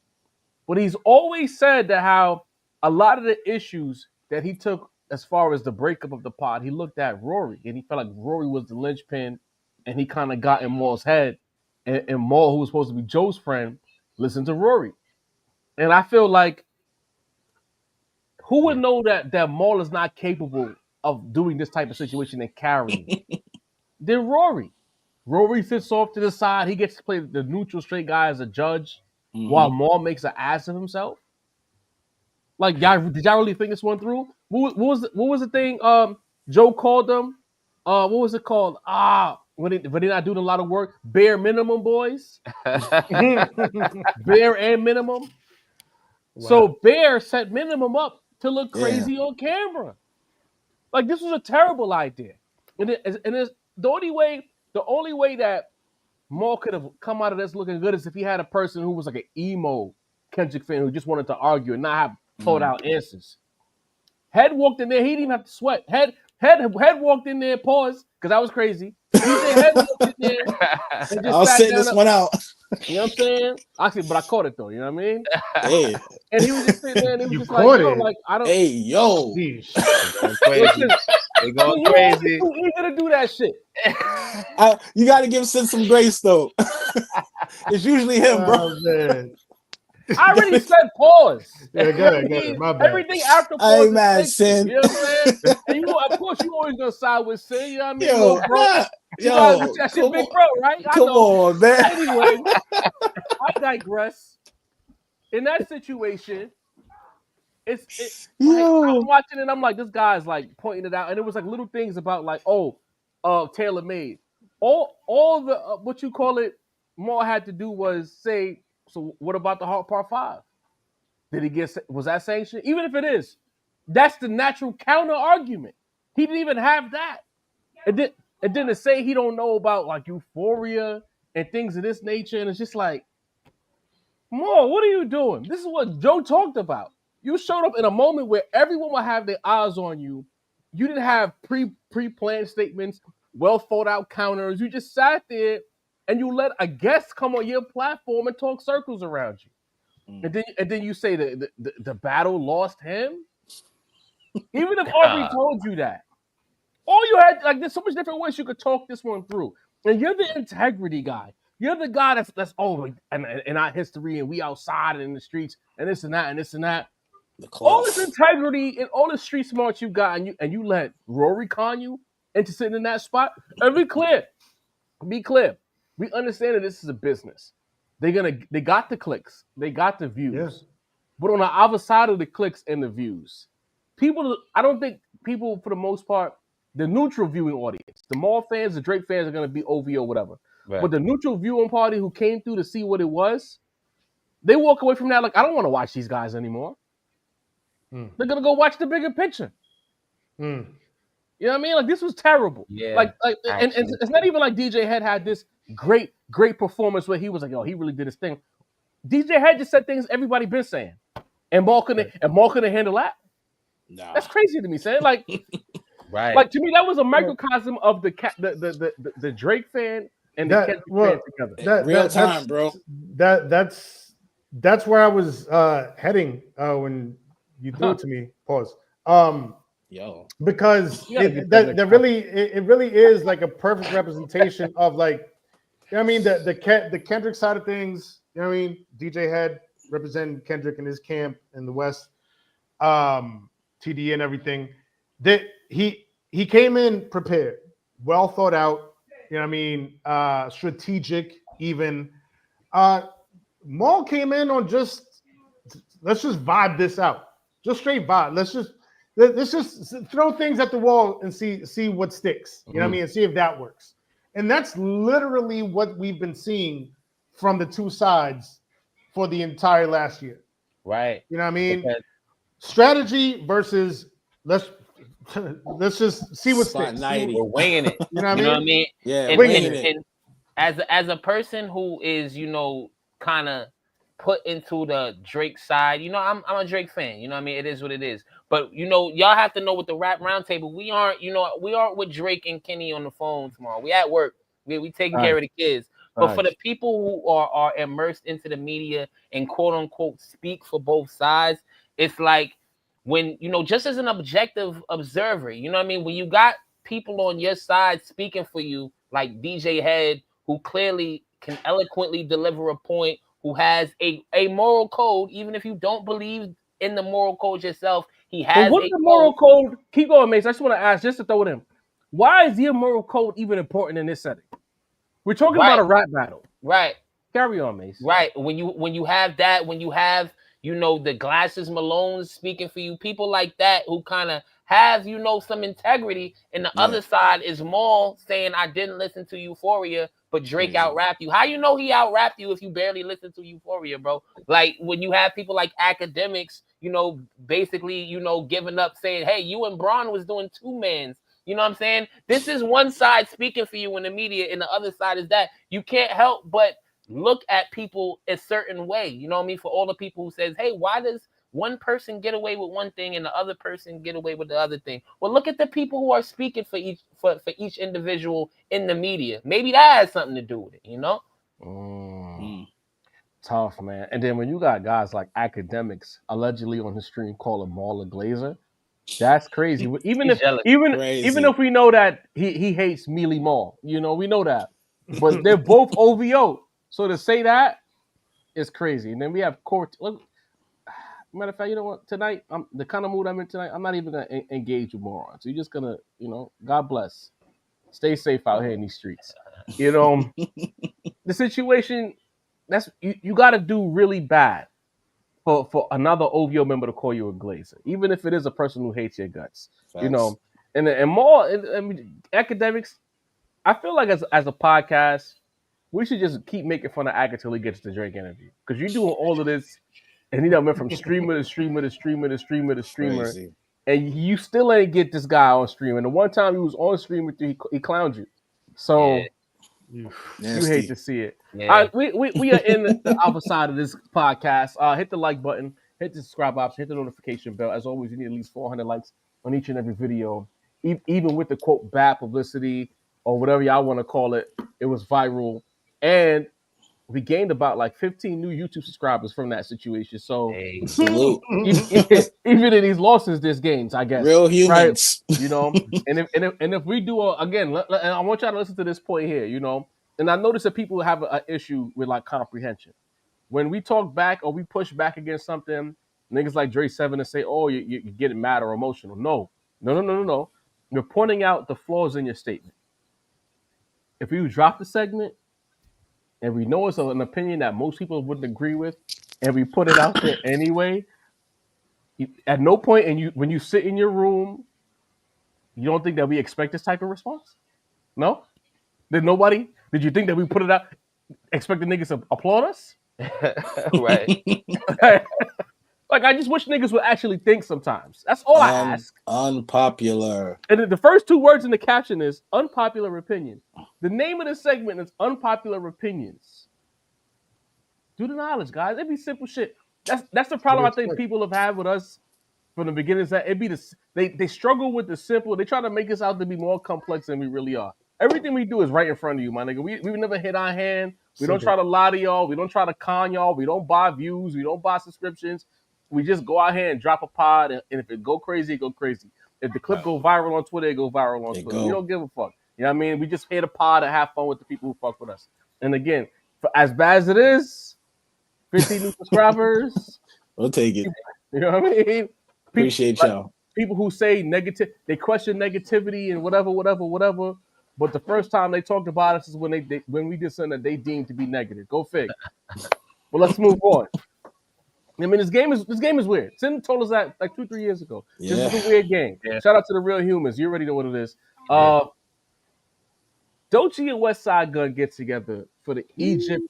But he's always said that how a lot of the issues that he took as far as the breakup of the pod, he looked at Rory, and he felt like Rory was the linchpin, and he kind of got in Maul's head. And Maul, who was supposed to be Joe's friend, listened to Rory. And I feel like who would know that Maul is not capable of doing this type of situation and carrying it? Then Rory. Rory sits off to the side. He gets to play the neutral straight guy as a judge while Maul makes an ass of himself. Like, did y'all really think this one through? What was the thing Joe called them? What was it called? When they not doing a lot of work? Bare minimum, boys. Bare and minimum. Wow. So Bear set minimum up to look crazy on camera. Like, this was a terrible idea. And it's the only way that Maul could have come out of this looking good is if he had a person who was like an emo Kendrick fan who just wanted to argue and not have thought out answers. Head walked in there, he didn't even have to sweat. Head walked in there, pause, because I was crazy. He said Head walked in there and just I'll sit this one out. You know what I'm saying? Actually, but I caught it though, you know what I mean? Hey. And he was just sitting there and he was You just caught like, it. like, I don't. Hey, yo. They going crazy. Who gonna do that shit? You got to give Sid some grace, though. It's usually him, bro. Oh, man. I already said pause. Yeah, go ahead. My bad. Everything after pause. I ain't is mad, fake, Sin. You know what I'm saying? And you, of course, you always gonna side with Sin. You know what I mean? Yo, Little bro. That shit, big bro, right? Come on, man. Anyway, I digress. In that situation, it's like, I'm watching it. I'm like, this guy's like pointing it out, and it was like little things about like, tailor made. All the what you call it, Maul had to do was say, so what about the Hard Part 5? Was that sanctioned? Even if it is, that's the natural counter argument. He didn't even have that. And then to say he don't know about like euphoria and things of this nature, and it's just like, Maul, what are you doing? This is what Joe talked about. You showed up in a moment where everyone will have their eyes on you. You didn't have pre-planned statements, well thought out counters. You just sat there and you let a guest come on your platform and talk circles around you. And then you say the battle lost him. Even if Aubrey told you that, all you had, like, there's so much different ways you could talk this one through. And you're the integrity guy. You're the guy that's in our history and we outside and in the streets and this and that and this and that. All this integrity and all the street smarts you got, and you let Rory con you into sitting in that spot. And be clear. We understand that this is a business. They got the clicks, they got the views. Yes. But on the other side of the clicks and the views, I don't think people, for the most part, the neutral viewing audience, the Maul fans, the Drake fans are going to be OVO or whatever. Right. But the neutral viewing party who came through to see what it was, they walk away from that like, I don't want to watch these guys anymore. They're going to go watch the bigger picture. You know You know what I mean? Like this was terrible. Yeah. And it's not even like DJ Head had this great performance where he was like, "Yo, he really did his thing." DJ Head just said things everybody been saying, and Maul couldn't handle that. Nah. That's crazy to me, saying like, right? Like to me, that was a microcosm of the Drake fan and the Kendrick fan together. Real time, bro. That's where I was heading when you threw it to me. Pause. Because it really is like a perfect representation of like, you know what I mean, the Kendrick side of things. You know what I mean? DJ Head representing Kendrick in his camp in the West, TD and everything. That he came in prepared, well thought out. You know what I mean? Strategic even. Maul came in on let's just vibe this out. Just straight vibe. Let's just throw things at the wall and see what sticks. You know what I mean? And see if that works. And that's literally what we've been seeing from the two sides for the entire last year. Right. You know what I mean? Okay. Strategy versus let's just see what sticks. We're winging it. You know what I mean? Yeah, and as a person who is, kind of put into the Drake side, I'm a Drake fan. You know what I mean? It is what it is. But y'all have to know with the rap roundtable, we aren't with Drake and Kenny on the phone tomorrow. We at work. We taking care of the kids. But for the people who are immersed into the media and quote unquote speak for both sides, it's like when just as an objective observer, you know what I mean? When you got people on your side speaking for you, like DJ Head, who clearly can eloquently deliver a point, who has a moral code, even if you don't believe in the moral code yourself, he has. But what's the moral code? Keep going, Mace. I just want to ask, just to throw it in. Why is the moral code even important in this setting? We're talking about a rap battle. Right. Carry on, Mace. Right. When you have that, when you have, the Glasses Malones speaking for you, people like that who kind of have, some integrity, and the other side is Maul saying, I didn't listen to Euphoria, but Drake out-rapped you. How he out-rapped you if you barely listen to Euphoria, bro? Like, when you have people like academics, basically, giving up saying, hey, you and Braun was doing two-mans. You know what I'm saying? This is one side speaking for you in the media, and the other side is that. You can't help but look at people a certain way. You know what I mean? For all the people who says, hey, why does one person get away with one thing and the other person get away with the other thing? Well, look at the people who are speaking for each individual in the media. Maybe that has something to do with it, Tough, man. And then when you got guys like academics allegedly on his stream calling Maul a glazer, that's crazy. Even if we know that he hates Mealy Maul, we know that. But they're both OVO. So to say that is crazy. And then we have court. Look, matter of fact, you know what? Tonight, the kind of mood I'm in tonight, I'm not even gonna engage with morons. So you're just gonna, God bless. Stay safe out here in these streets. The situation, that's you got to do really bad for another OVO member to call you a glazer, even if it is a person who hates your guts. Facts. And more. I mean, academics. I feel like as a podcast, we should just keep making fun of Ak until he gets the Drake interview, because you're doing all of this, and he done went from streamer to streamer to streamer to streamer to streamer, crazy. And you still ain't get this guy on stream. And the one time he was on stream with you, he clowned you. So you hate to see it. Yeah. All right, we are in the other side of this podcast. Hit the like button, hit the subscribe option, hit the notification bell. As always, you need at least 400 likes on each and every video, even with the quote bad publicity or whatever y'all want to call it. It was viral, and we gained about like 15 new YouTube subscribers from that situation. So salute. Even in these losses, there's gains, I guess. Real humans, right? And if we do again, and I want y'all to listen to this point here, and I notice that people have an issue with like comprehension. When we talk back or we push back against something, niggas like Dre 7 and say, "Oh, you're getting mad or emotional." No. You're pointing out the flaws in your statement. If you drop the segment, and we know it's an opinion that most people wouldn't agree with, and we put it out there anyway, at no point when you sit in your room, you don't think that we expect this type of response? No? Did you think that we put it out, expect the niggas to applaud us? Right. Like, I just wish niggas would actually think sometimes. That's all I ask. Unpopular. And the first 2 words in the caption is unpopular opinion. The name of the segment is unpopular opinions. Do the knowledge, guys. It'd be simple shit. That's the problem I think people have had with us from the beginning. Is that it be they struggle with the simple. They try to make us out to be more complex than we really are. Everything we do is right in front of you, my nigga. We never hit our hand. We don't try to lie to y'all. We don't try to con y'all. We don't buy views. We don't buy subscriptions. We just go out here and drop a pod, and if it go crazy, it go crazy. If the clip go viral on Twitter, it go viral on Twitter. We don't give a fuck. You know what I mean? We just hit a pod and have fun with the people who fuck with us. And again, for as bad as it is, 15 new subscribers. We'll take it. You know what I mean? Appreciate y'all. People who say negative, they question negativity and whatever. But the first time they talked about us is when we did something that they deemed to be negative. Go fig. Well, let's move on. I mean, this game is weird. Sin told us that like 2-3 years ago. Yeah. This is a weird game. Yeah. Shout out to the real humans. You already know what it is. Doechii and Westside Gunn get together for the Egypt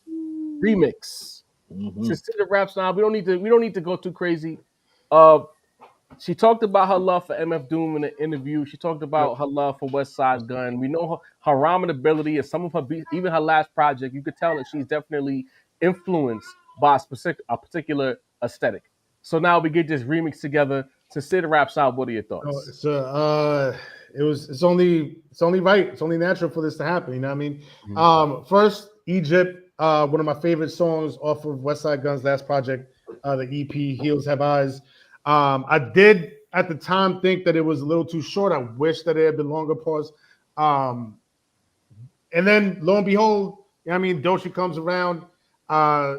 remix. Consider raps now. We don't need to go too crazy. She talked about her love for MF Doom in the interview. She talked about her love for Westside Gunn. We know her rhyming ability and some of her beats, even her last project. You could tell that she's definitely influenced by a particular aesthetic. So now we get this remix together. Consider raps out. What are your thoughts? It's only right. It's only natural for this to happen. You know what I mean? First, Egypt, one of my favorite songs off of Westside Gunn's last project, the EP, Heels Have Eyes. I did at the time think that it was a little too short. I wish that it had been longer. Pause. And then lo and behold, you know what I mean? Doechii comes around,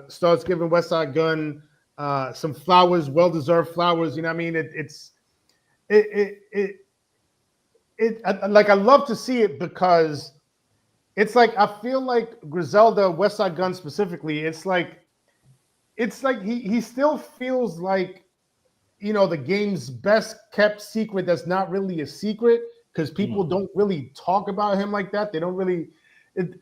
starts giving Westside Gunn some flowers, well-deserved flowers. You know what I mean? I love to see it because it's like I feel like Griselda, Westside Gunn specifically. It's like he still feels like, you know, the game's best kept secret that's not really a secret because people don't really talk about him like that. They don't really, you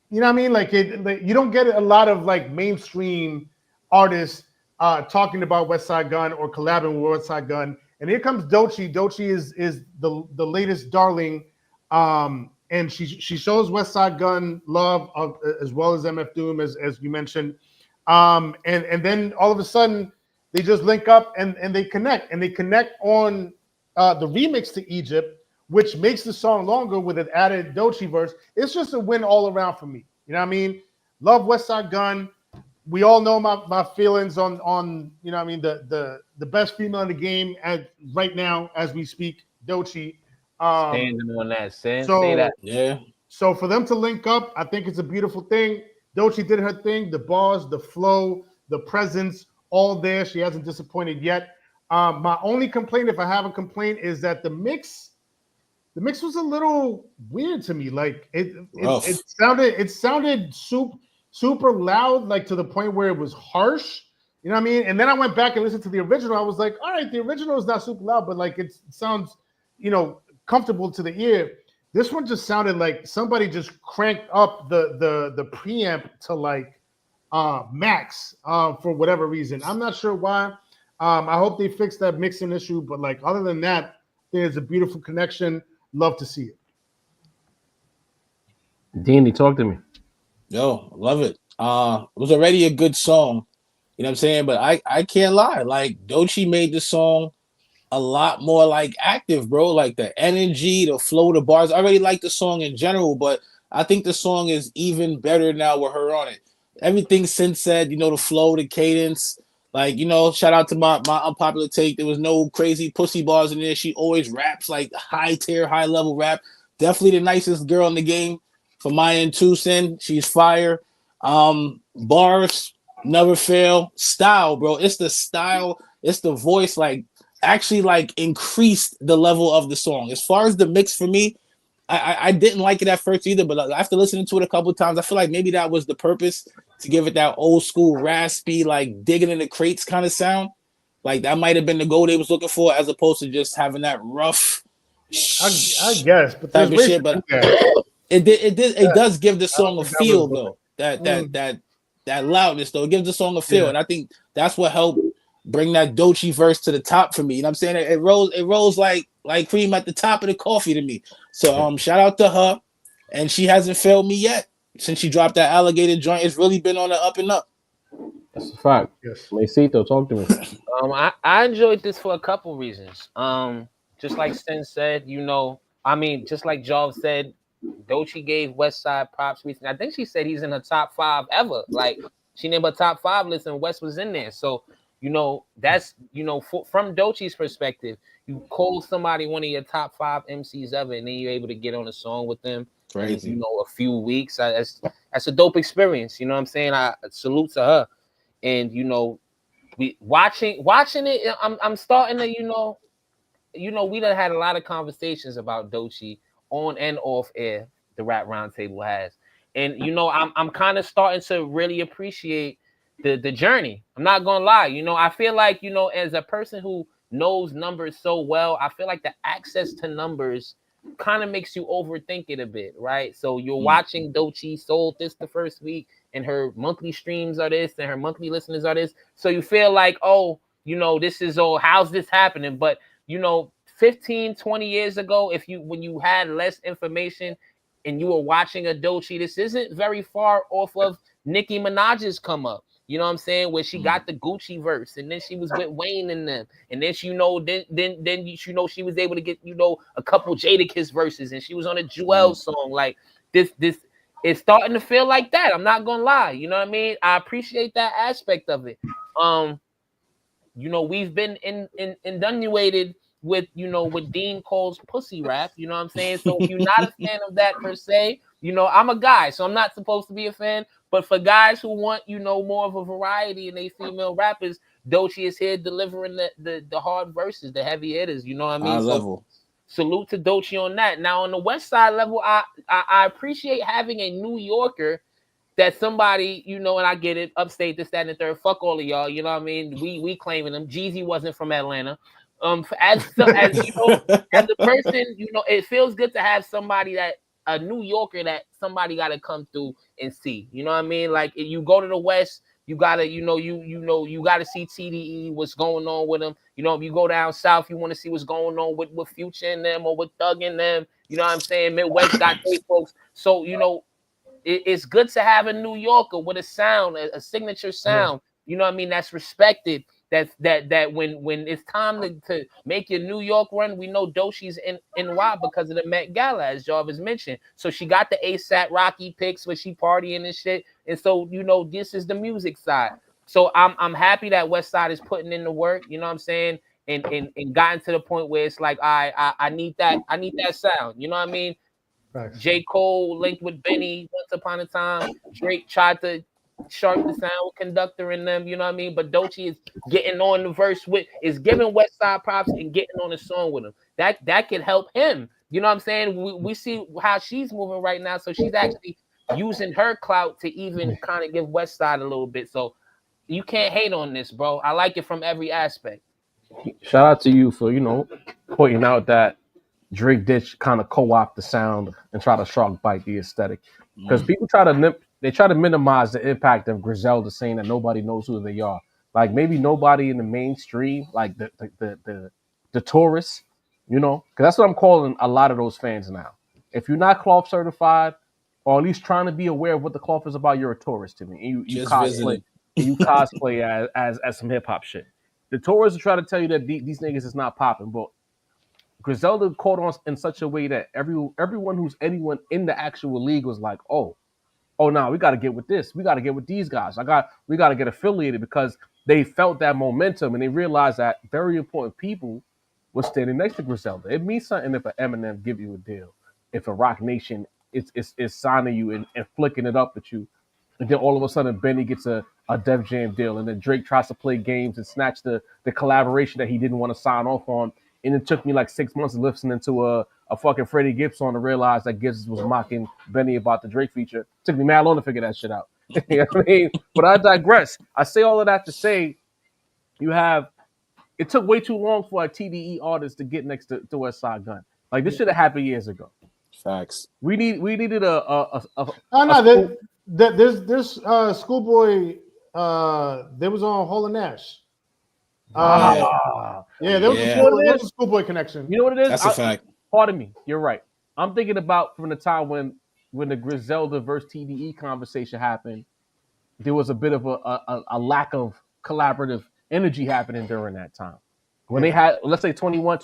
know what I mean? Like you don't get a lot of like mainstream artists talking about Westside Gunn or collabing with Westside Gunn. And here comes Doechii. Doechii is the latest darling, and she shows Westside Gunn love as well as MF Doom as you mentioned, and then all of a sudden they just link up and they connect on the remix to Egypt, which makes the song longer with an added Doechii verse. It's just a win all around for me. You know what I mean? Love Westside Gunn. We all know my feelings on you know what I mean, the best female in the game right now as we speak, Doechii. Standing on that, say that. Yeah. So for them to link up, I think it's a beautiful thing. Doechii did her thing, the bars, the flow, the presence, all there. She hasn't disappointed yet. My only complaint, if I have a complaint, is that the mix was a little weird to me. Like it sounded super loud, like to the point where it was harsh. You know what I mean? And then I went back and listened to the original. I was like, all right, the original is not super loud, but like it sounds, you know, comfortable to the ear. This one just sounded like somebody just cranked up the preamp to like max for whatever reason. I'm not sure why. I hope they fix that mixing issue, but like other than that, there's a beautiful connection. Love to see it. Danny, talk to me. Yo, love it. It was already a good song, you know what I'm saying? But I can't lie. Like Doechii made the song a lot more like active, bro. Like the energy, the flow, the bars. I already like the song in general, but I think the song is even better now with her on it. Everything Sin said, you know, the flow, the cadence, like, you know, shout out to my unpopular take. There was no crazy pussy bars in there. She always raps like high tier, high level rap. Definitely the nicest girl in the game from my end too, Sin. She's fire. Bars never fail. Style, bro. It's the style. It's the voice. Like actually, like increased the level of the song. As far as the mix for me, I didn't like it at first either, but after listening to it a couple of times, I feel like maybe that was the purpose, to give it that old school raspy, like digging in the crates kind of sound. Like that might have been the goal they was looking for, as opposed to just having that rough. I guess, but type of shit. But it does give the song a feel though. That loudness though, it gives the song a feel, and I think that's what helped bring that Doechii verse to the top for me. You know what I'm saying? It rolls like cream at the top of the coffee to me. So shout out to her, and she hasn't failed me yet since she dropped that alligator joint. It's really been on the up and up. That's a fact. Yes. Macito, talk to me. I enjoyed this for a couple reasons. Just like Sin said, just like Jarv said, Doechii gave Westside props recently. I think she said he's in her top 5 ever. Like, she named her top 5 list and West was in there. So, that's, from Doechii's perspective, you call somebody one of your top 5 MCs ever, and then you're able to get on a song with them. Crazy. In, a few weeks. That's a dope experience. You know what I'm saying? I salute to her. And, we watching it, I'm starting to, we done had a lot of conversations about Doechii on and off air, the Rap Roundtable has. And, I'm kind of starting to really appreciate the journey. I'm not going to lie. I feel like, as a person who knows numbers so well, I feel like the access to numbers kind of makes you overthink it a bit, right? So you're watching Doechii sold this the first week, and her monthly streams are this, and her monthly listeners are this. So you feel like, this is how's this happening? But 15, 20 years ago, when you had less information and you were watching a Doechii, this isn't very far off of Nicki Minaj's come up. You know what I'm saying? Where she got the Gucci verse, and then she was with Wayne and them, and then she was able to get a couple Jadakiss verses, and she was on a Jewel song. Like this it's starting to feel like that. I'm not gonna lie. You know what I mean? I appreciate that aspect of it. We've been inundated with what Dean calls pussy rap. You know what I'm saying? So if you're not a fan of that per se, I'm a guy, so I'm not supposed to be a fan. But for guys who want, more of a variety in they female rappers, Doechii is here delivering the hard verses, the heavy hitters. You know what I mean? Level. Salute to Doechii on that. Now on the West Side level, I appreciate having a New Yorker that somebody, and I get it, upstate, this, that, and the third. Fuck all of y'all. You know what I mean? We claiming them. Jeezy wasn't from Atlanta. As a person, it feels good to have somebody a New Yorker that somebody got to come through and see. You know what I mean? Like, if you go to the West, you gotta, you gotta see TDE, what's going on with them. If you go down south, you want to see what's going on with Future and them, or with Thug and them. You know what I'm saying? Midwest got their folks. So it's good to have a New Yorker with a sound, a signature sound. You know what I mean? That's respected. That when it's time to make your New York run, we know Doechii's in NY because of the Met Gala, as Jarvis mentioned. So she got the ASAP Rocky pics when she partying and shit. And so, this is the music side. So I'm happy that Westside is putting in the work, you know what I'm saying? And gotten to the point where it's like, I need that sound. You know what I mean? Right. J. Cole linked with Benny once upon a time. Drake tried to sharp the sound with Conductor in them, you know what I mean? But Doechii is getting on the verse is giving Westside props and getting on the song with him. That can help him. You know what I'm saying? We see how she's moving right now, so she's actually using her clout to even kind of give Westside a little bit. So you can't hate on this, bro. I like it from every aspect. Shout out to you for pointing out that Drake did kind of co-opt the sound and try to shark bite the aesthetic, because people try to minimize the impact of Griselda saying that nobody knows who they are. Like, maybe nobody in the mainstream, like the tourists, because that's what I'm calling a lot of those fans now. If you're not cloth certified, or at least trying to be aware of what the cloth is about, you're a tourist to me. And you cosplay as some hip hop shit. The tourists will try to tell you that these niggas is not popping, but Griselda caught on in such a way that everyone who's anyone in the actual league was like, oh, no, we got to get with this. We got to get with these guys. We got to get affiliated, because they felt that momentum and they realized that very important people were standing next to Griselda. It means something if an Eminem give you a deal, if a Rock Nation is signing you and flicking it up at you, and then all of a sudden Benny gets a Def Jam deal, and then Drake tries to play games and snatch the collaboration that he didn't want to sign off on. And it took me like 6 months of listening to a fucking Freddie Gibbs song to realize that Gibbs was mocking Benny about the Drake feature. It took me mad long to figure that shit out. You know what I mean? But I digress. I say all of that to say, it took way too long for a TDE artist to get next to Westside Gunn. Like, this should have happened years ago. Facts. We needed there's Schoolboy. They was on Hall and Nash. Yeah, there was a schoolboy connection. You know what it is? That's a fact. Pardon me. You're right. I'm thinking about from the time when the Griselda versus TDE conversation happened, there was a bit of a lack of collaborative energy happening during that time. When they had, let's say 2021,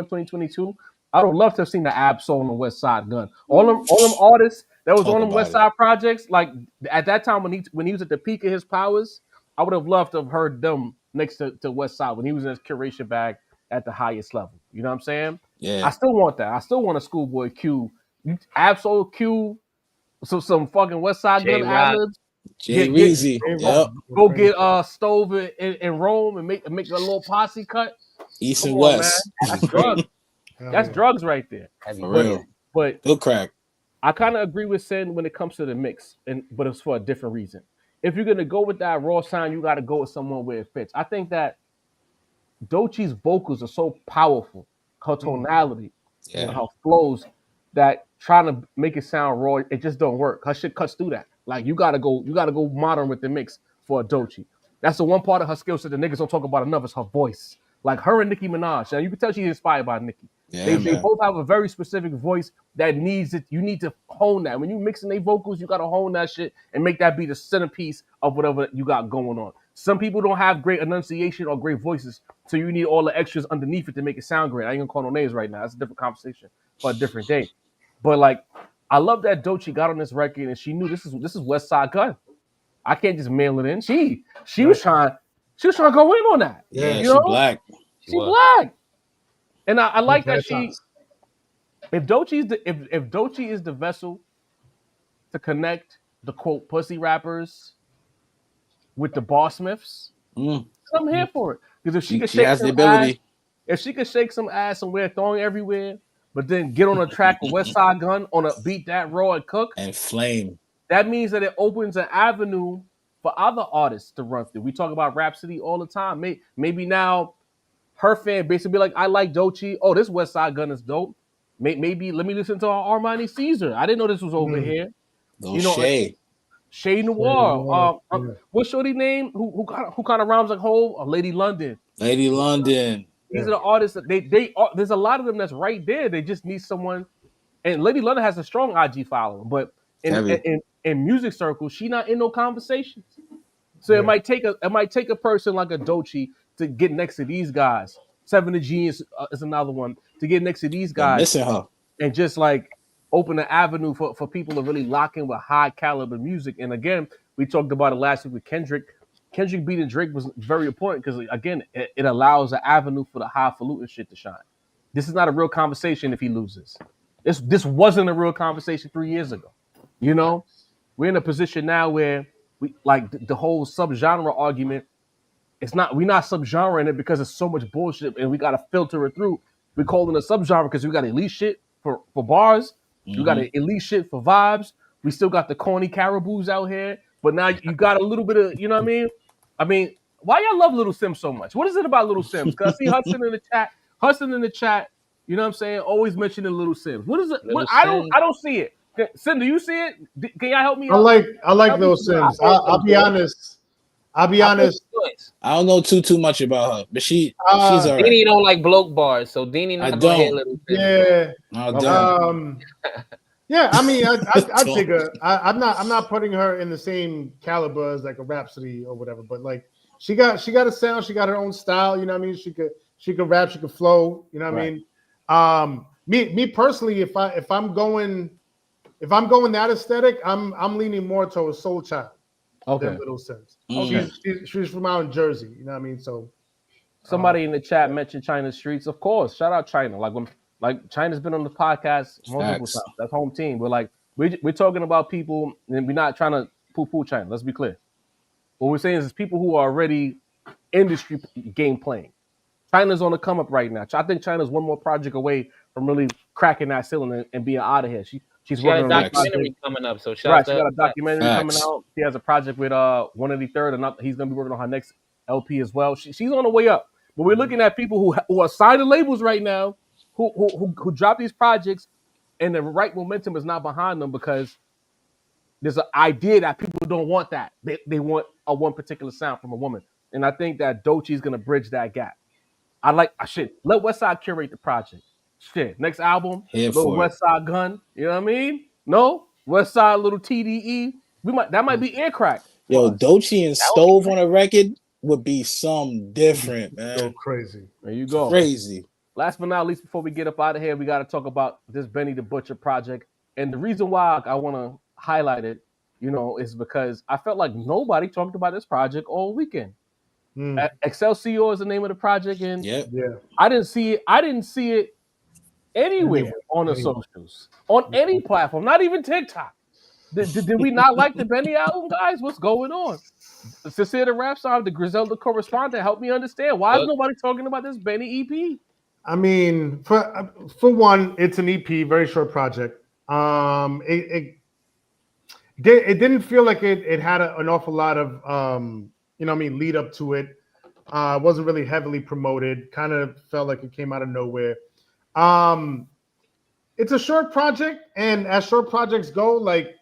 2022, I would love to have seen the Absol and the Westside Gunn. All them artists that was on them Westside projects, like at that time when he was at the peak of his powers, I would have loved to have heard them next to Westside when he was in his curation bag at the highest level. You know what I'm saying? Yeah. I still want that. I still want a Schoolboy Q, Absol Q, some fucking Westside Gunn ad-libs. Jay Reezy. Go get Stove in Rome and make a little posse cut. East and West. Man. That's drugs. That's drugs right there. For real. But good crack. I kind of agree with Sin when it comes to the mix, but it's for a different reason. If you're gonna go with that raw sound, you got to go with someone where it fits. I think that Doechii's vocals are so powerful, her tonality, and her flows, that trying to make it sound raw, it just don't work. Her shit cuts through that. Like you gotta go modern with the mix for a Doechii. That's the one part of her skill set the niggas don't talk about enough is her voice. Like her and Nicki Minaj. Now you can tell she's inspired by Nicki. They both have a very specific voice that needs it. You need to hone that. When you mixing their vocals, you gotta hone that shit and make that be the centerpiece of whatever you got going on. Some people don't have great enunciation or great voices, so you need all the extras underneath it to make it sound great. I ain't gonna call no names right now. That's a different conversation for a different day. But like, I love that Doechii got on this record and she knew this is Westside Gunn. I can't just mail it in. She was trying to go in on that. Yeah, you she know? black. She black. And I like that if Doechii is the vessel to connect the quote pussy rappers with the boss smiths, I'm here for it. Because if she could shake some ass, if she could shake some ass and wear thong everywhere, but then get on a track with Westside Gunn on a beat that raw and cook and flame, that means that it opens an avenue for other artists to run through. We talk about Rhapsody all the time. Maybe now her fan base will be like, I like Doechii. Oh, this Westside Gunn is dope. Maybe let me listen to Armani Caesar. I didn't know this was over here. Shay Noir. What's shorty name? Who kind of rhymes like Hov? Lady London. Lady London. These are the artists that they are. There's a lot of them that's right there. They just need someone. And Lady London has a strong IG following, but in music circles, she not in no conversations. So it might take a person like a Doechii to get next to these guys. 7 to G is another one to get next to these guys. Missing her. And just like open an avenue for people to really lock in with high caliber music. And again, we talked about it last week with Kendrick. Kendrick beating Drake was very important because again, it allows an avenue for the highfalutin shit to shine. This is not a real conversation if he loses. This wasn't a real conversation 3 years ago. You know, we're in a position now where we like the whole subgenre argument. We're not subgenre in it because it's so much bullshit and we got to filter it through. We call it a subgenre because we got elite shit for bars. We got elite shit for vibes. We still got the corny caraboos out here, but now you got a little bit of, you know what I mean? I mean, why y'all love Little Sims so much? What is it about Little Sims? Because I see Hudson in the chat. You know what I'm saying? Always mentioning Little Sims. What is it? I don't see it. Sim, do you see it? Can y'all help me out? I like Little Sims. I'll be honest. I don't know too much about her, but she's all right. Deanie don't like bloke bars, so Deanie not gonna hit Little Sims. Yeah. I don't. Yeah, I mean, I dig her. I'm not putting her in the same caliber as like a Rhapsody or whatever, but like she got a sound, she got her own style. You know what I mean? She could rap, she could flow. You know what I mean? Me personally, if I'm going that aesthetic, I'm leaning more towards Soul Child than Little Sims. Okay. She's from out in Jersey. You know what I mean? So somebody in the chat mentioned China Streets. Of course, shout out China. Like China's been on the podcast multiple times. That's home team. We're like we're talking about people, and we're not trying to poo-poo China. Let's be clear. What we're saying is people who are already industry game playing. China's on the come up right now. I think China's one more project away from really cracking that ceiling and being out of here. She's working on a documentary coming up. So she got a documentary coming out. She has a project with 183rd, and he's gonna be working on her next LP as well. She's on the way up. But we're looking at people who are signing labels right now. Who drop these projects and the right momentum is not behind them because there's an idea that people don't want that. They want a one particular sound from a woman. and I think that Doechii is gonna bridge that gap. I like shit. Let Westside curate the project. Shit. Next album, Here little for it. Westside Gunn. You know what I mean? No Westside, little TDE. That might be ear crack. Yo, Doechii and Stove on a record would be some different, man. Go crazy. There you go. Crazy. Last but not least, before we get up out of here, we got to talk about this Benny the Butcher project. And the reason why I want to highlight it, is because I felt like nobody talked about this project all weekend. Excelsior is the name of the project, and I didn't see it anywhere on the socials, on any platform, not even TikTok. Did we not like the Benny album, guys? What's going on? Sincere the Rap Star, the Griselda correspondent, help me understand. Why is nobody talking about this Benny EP? I mean, for one, it's an EP, very short project. It didn't feel like it had an awful lot of lead up to it. It wasn't really heavily promoted. Kind of felt like it came out of nowhere. It's a short project, and as short projects go, like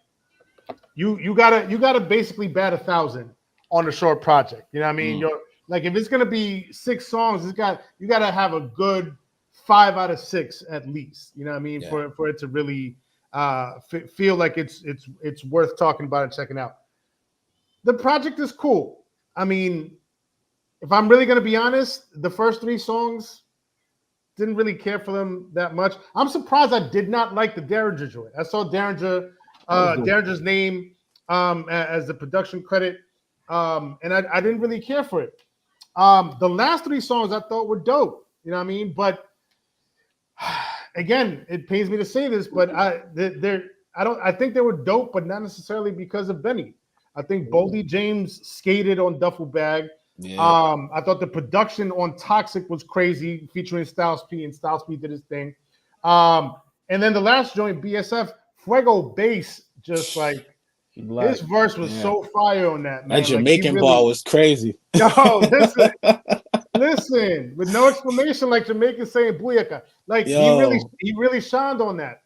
you gotta basically bat 1,000 on a short project. You know what I mean? You're like, if it's gonna be 6 songs, you gotta have a good 5 out of 6 at least. You know what I mean? Yeah. For it to really feel like it's worth talking about and checking out. The project is cool. I mean, if I'm really gonna be honest, the first 3 songs didn't really care for them that much. I'm surprised I did not like the Derringer joint. I saw Derringer's name as the production credit, and I didn't really care for it. The last 3 songs I thought were dope. You know what I mean? But again, it pains me to say this, but I think they were dope, but not necessarily because of Benny. I think Boldy James skated on Duffel Bag. Yeah. I thought the production on Toxic was crazy, featuring Styles P, and Styles P did his thing. And then the last joint, BSF, Fuego Bass, just like his verse was so fire on that, man. That Jamaican bar was crazy. Yo, listen, with no explanation, like Jamaicans saying booyaka. Like he really shined on that.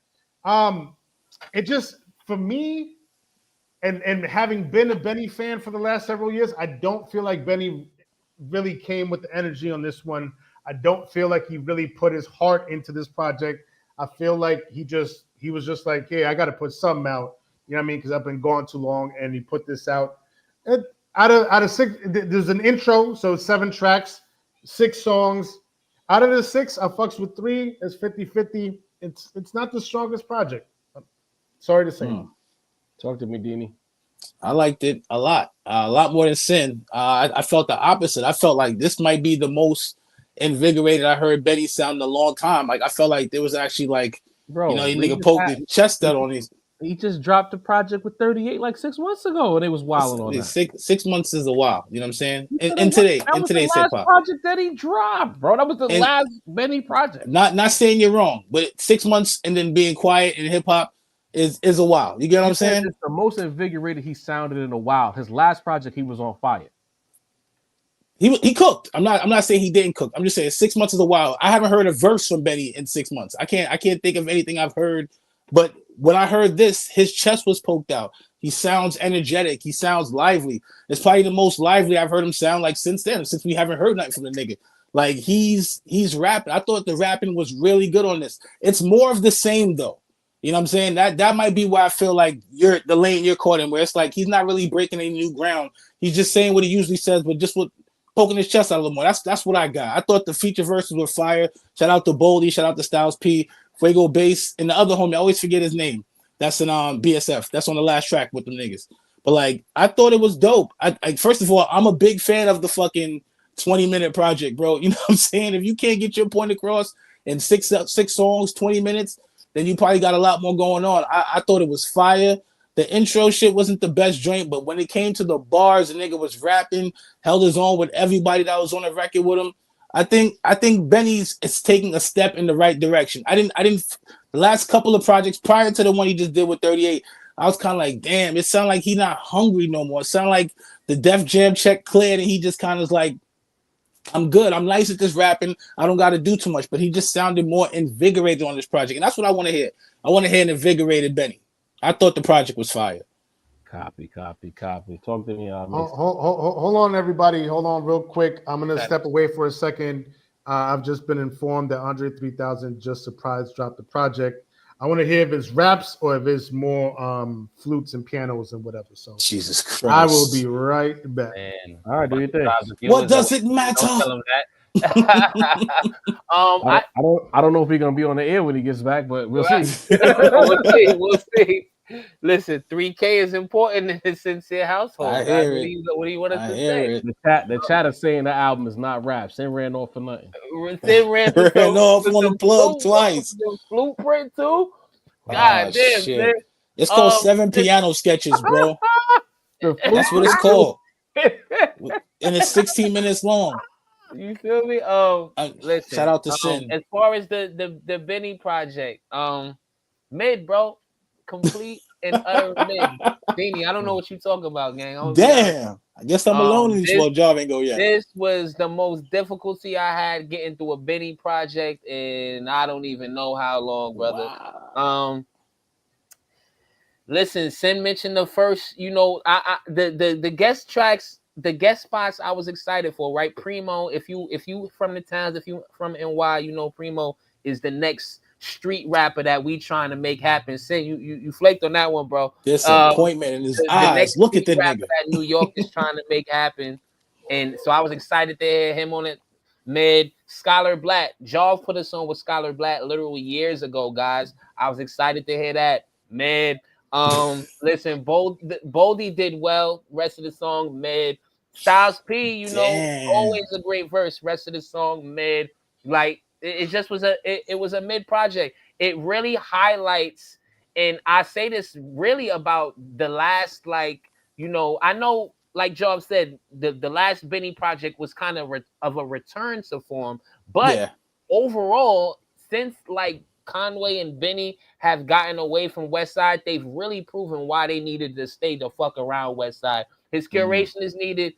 It just, for me, and having been a Benny fan for the last several years, I don't feel like Benny really came with the energy on this one. I don't feel like he really put his heart into this project. I feel like he was just like, hey, I got to put something out. You know what I mean? Because I've been gone too long, and he put this out. And out of 6, there's an intro, so 7 tracks, 6 songs. Out of the 6, I fucks with 3. It's 50-50. It's not the strongest project. Sorry to say. Talk to me, Dini. I liked it a lot more than Sin. I felt the opposite. I felt like this might be the most invigorated I heard Benny sound in a long time. Like, I felt like there was actually like, you nigga poked his chest out on his. He just dropped the project with 38 like 6 months ago, and it was wild on that. 6 months is a while. You know what I'm saying? In today's hip hop project that he dropped, bro. That was the last Benny project. Not saying you're wrong, but 6 months and then being quiet in hip hop is a while. You get what I'm saying? It's the most invigorated he sounded in a while. His last project, he was on fire. He cooked. I'm not saying he didn't cook. I'm just saying 6 months is a while. I haven't heard a verse from Benny in 6 months. I can't think of anything I've heard. But when I heard this, his chest was poked out. He sounds energetic. He sounds lively. It's probably the most lively I've heard him sound like since then, since we haven't heard nothing from the nigga. Like, he's rapping. I thought the rapping was really good on this. It's more of the same though. You know what I'm saying? That might be why I feel like you're the lane you're caught in, where it's like he's not really breaking any new ground. He's just saying what he usually says, but just with poking his chest out a little more. That's what I got. I thought the feature verses were fire. Shout out to Boldy, shout out to Styles P, Fuego Bass, and the other homie, I always forget his name. That's in BSF. That's on the last track with them niggas. But like, I thought it was dope. I first of all, I'm a big fan of the fucking 20-minute project, bro. You know what I'm saying? If you can't get your point across in six songs, 20 minutes, then you probably got a lot more going on. I thought it was fire. The intro shit wasn't the best joint, but when it came to the bars, the nigga was rapping, held his own with everybody that was on the record with him. I think Benny's is taking a step in the right direction. I didn't the last couple of projects prior to the one he just did with 38, I was kind of like, damn, it sounded like he not hungry no more. It sounded like the Def Jam check cleared and he just kind of like, I'm good. I'm nice at this rapping. I don't got to do too much, but he just sounded more invigorated on this project. And that's what I want to hear. I want to hear an invigorated Benny. I thought the project was fire. Copy. Talk to me. Hold on, everybody. Hold on real quick. I'm going to step away for a second. I've just been informed that Andre 3000 just surprise dropped the project. I want to hear if it's raps or if it's more flutes and pianos and whatever. So Jesus Christ. I will be right back. Man. All right, do your thing. What does it matter? Don't tell him that. I don't know if he's gonna be on the air when he gets back, but we'll see. We'll see. Listen, 3K is important in his sincere household. I hear it. What do you want us to say? The chat is saying the album is not rap. Sin ran off for nothing. Sin ran off on the plug twice. Blueprint too. God damn, shit. man. It's called 7 piano sketches, bro. That's what it's called. And it's 16 minutes long. You feel me? Listen. Shout out to Sin. As far as the Benny project, mid, bro. Complete and utter mid. Beanie, I don't know what you talking about, gang. Damn. I guess I'm alone in this world. Job ain't go yet. This was the most difficulty I had getting through a Benny project, and I don't even know how long, brother. Wow. Listen, Sin mentioned the first, the guest tracks, the guest spots I was excited for, right? Primo, if you from the towns, if you from NY, Primo is the next street rapper that we trying to make happen. Sin, you flaked on that one, bro. There's some appointment in his eyes. Look at the nigga that New York is trying to make happen. And so I was excited to hear him on it. Mid Scholar Black. Jaw put us on with Scholar Black literally years ago, guys. I was excited to hear that. Mid. Listen, Boldy did well. Rest of the song, mid. Styles P, always a great verse. Rest of the song, mid. Like it just was it was a mid project. It really highlights, and I say this really about the last, I know, like Job said, the last Benny project was kind of a return to form, but overall, since Conway and Benny have gotten away from Westside, they've really proven why they needed to stay the fuck around Westside. His curation is needed.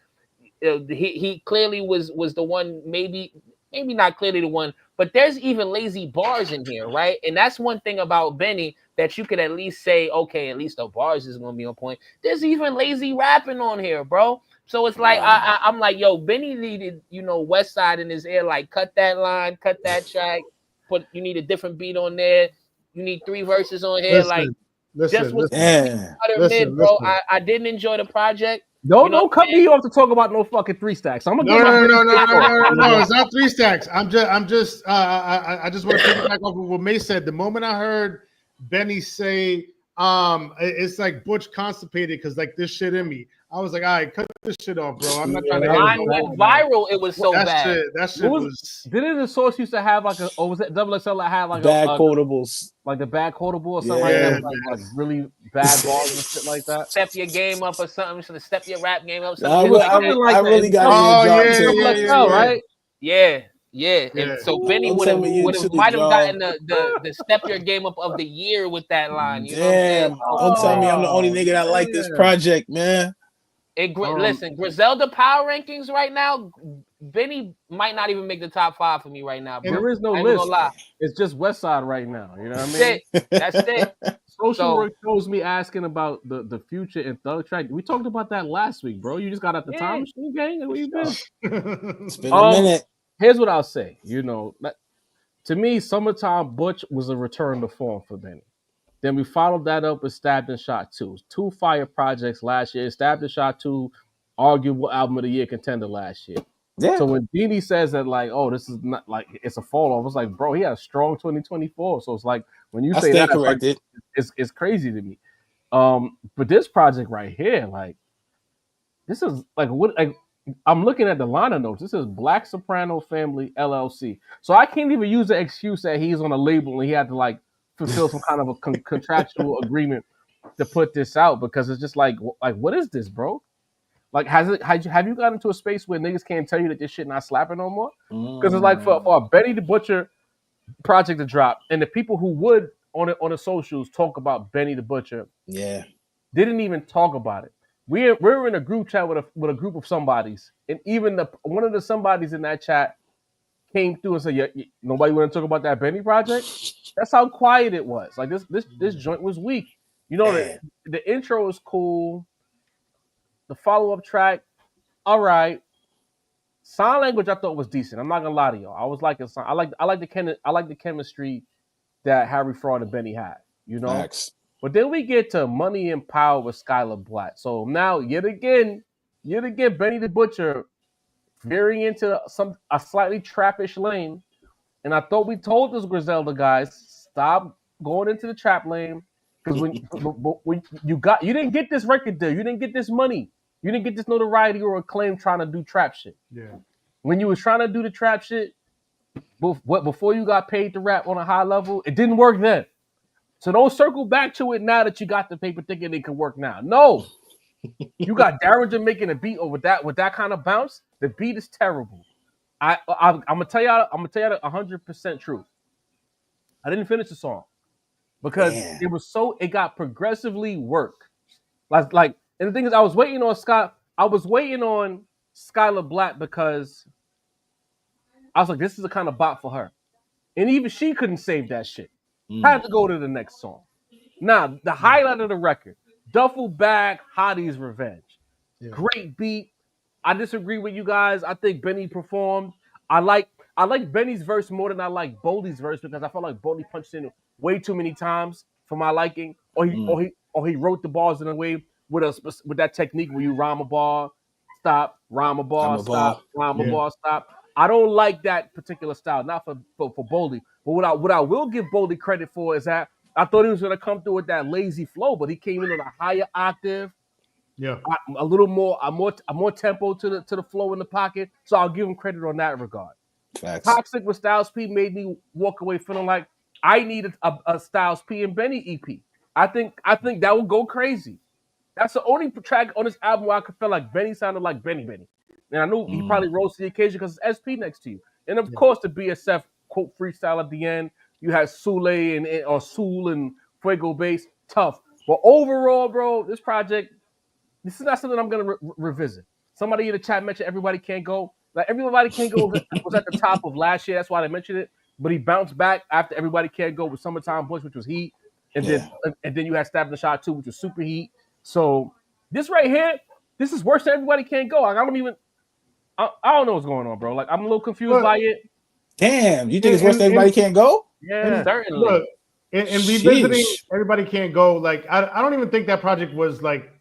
He clearly was the one, maybe not clearly the one, but there's even lazy bars in here, right? And that's one thing about Benny that you could at least say, okay, at least the bars is gonna be on point. There's even lazy rapping on here, bro. So it's like I'm like, yo, Benny needed, Westside in his ear, like cut that line, cut that track. You need a different beat on there. You need 3 verses on here. Listen, bro. I didn't enjoy the project. Don't cut me off to talk about no fucking 3 stacks. I'm gonna no. It's not 3 stacks. I just want to take back off of what May said. The moment I heard Benny say, it's like Butch constipated because this shit in me. I was like, all right, cut this shit off, bro. I'm not trying to. Mine went viral. It was so bad. That shit was. Didn't the source used to have was it Double XL that had bad quotables, like the bad quotable or something like that, like really bad balls and shit like that. Step your game up or something. Should step your rap game up. I really got right? Yeah. And so Benny might have gotten the step your game up of the year with that line. Damn! Don't tell me I'm the only nigga that like this project, man. Listen, Griselda power rankings right now, Benny might not even make the top 5 for me right now. Bro. There is no list. It's just Westside right now. You know what I mean? That's it. Social work shows me asking about the future and Thug Track. We talked about that last week, bro. You just got out the time machine, gang. Where you been? It's been a minute. Here's what I'll say. To me, Summertime Butch was a return to form for Benny. Then we followed that up with Stabbed and Shot 2. 2 fire projects last year. Stabbed and Shot 2, arguable album of the year contender last year. Yeah. So when Beanie says that, this is not it's a fall off, it's like, bro, he had a strong 2024. So it's like when you say that, corrected. It's crazy to me. But this project right here, this is I'm looking at the liner notes. This is Black Soprano Family LLC. So I can't even use the excuse that he's on a label and he had to fulfill some kind of a contractual agreement to put this out, because it's just like what is this, bro? Have you gotten into a space where niggas can't tell you that this shit not slapping no more? Because it's like for a Benny the Butcher project to drop, and the people who would on the socials talk about Benny the Butcher, didn't even talk about it. We're in a group chat with a group of somebodies, and even one of the somebodies in that chat came through and said, nobody want to talk about that Benny project. That's how quiet it was. This joint was weak. You know, the intro is cool. The follow-up track, all right. Sign language I thought was decent. I'm not gonna lie to y'all. I was liking I like the chemistry that Harry Fraud and Benny had. You know, Max. But then we get to Money and Power with Skylar Black. So now yet again, Benny the Butcher veering into a slightly trappish lane. And I thought we told this Griselda guys, stop going into the trap lane. Because when you didn't get this record deal, you didn't get this money, you didn't get this notoriety or acclaim trying to do trap shit. Yeah. When you was trying to do the trap shit, before you got paid to rap on a high level, it didn't work then. So don't circle back to it now that you got the paper thinking it can work now. No. You got Derringer making a beat with that kind of bounce. The beat is terrible. I'm gonna tell y'all the 100% truth. I didn't finish the song because it got progressively work. Like, and the thing is, I was waiting on Skylar Black because I was like, this is the kind of bop for her, and even she couldn't save that shit. Had to go to the next song. Now, the highlight of the record, Duffel Bag, Hottie's Revenge. Yeah. Great beat. I disagree with you guys. I think Benny performed. I like Benny's verse more than I like Boldy's verse because I felt like Boldy punched in way too many times for my liking. Or he wrote the bars in a way with that technique where you rhyme a bar, stop, rhyme a bar, stop, rhyme a bar, stop. I don't like that particular style, not for Boldy. But what I will give Boldy credit for is that I thought he was going to come through with that lazy flow, but he came in on a higher octave. Yeah, a little more, a more tempo to the flow in the pocket. So I'll give him credit on that regard. Facts. Toxic with Styles P made me walk away feeling like I needed a Styles P and Benny EP. I think that would go crazy. That's the only track on this album where I could feel like Benny sounded like Benny. And I knew he probably rose to the occasion because it's SP next to you. And of course, the BSF quote freestyle at the end. You had Sule or Soul and Fuego Bass. Tough. But overall, bro, this project, this is not something I'm going to revisit. Somebody in the chat mentioned Everybody Can't Go. Like, Everybody Can't Go was at the top of last year. That's why they mentioned it. But he bounced back after Everybody Can't Go with Summertime Bush, which was heat. And then you had Stab in the Shot 2, which was super heat. So this right here, this is worse than Everybody Can't Go. Like, I don't know what's going on, bro. Like, I'm a little confused by it. Damn, you think it's worse than Everybody Can't Go? Yeah, certainly. Look, and revisiting Everybody Can't Go, like, I don't even think that project was, like,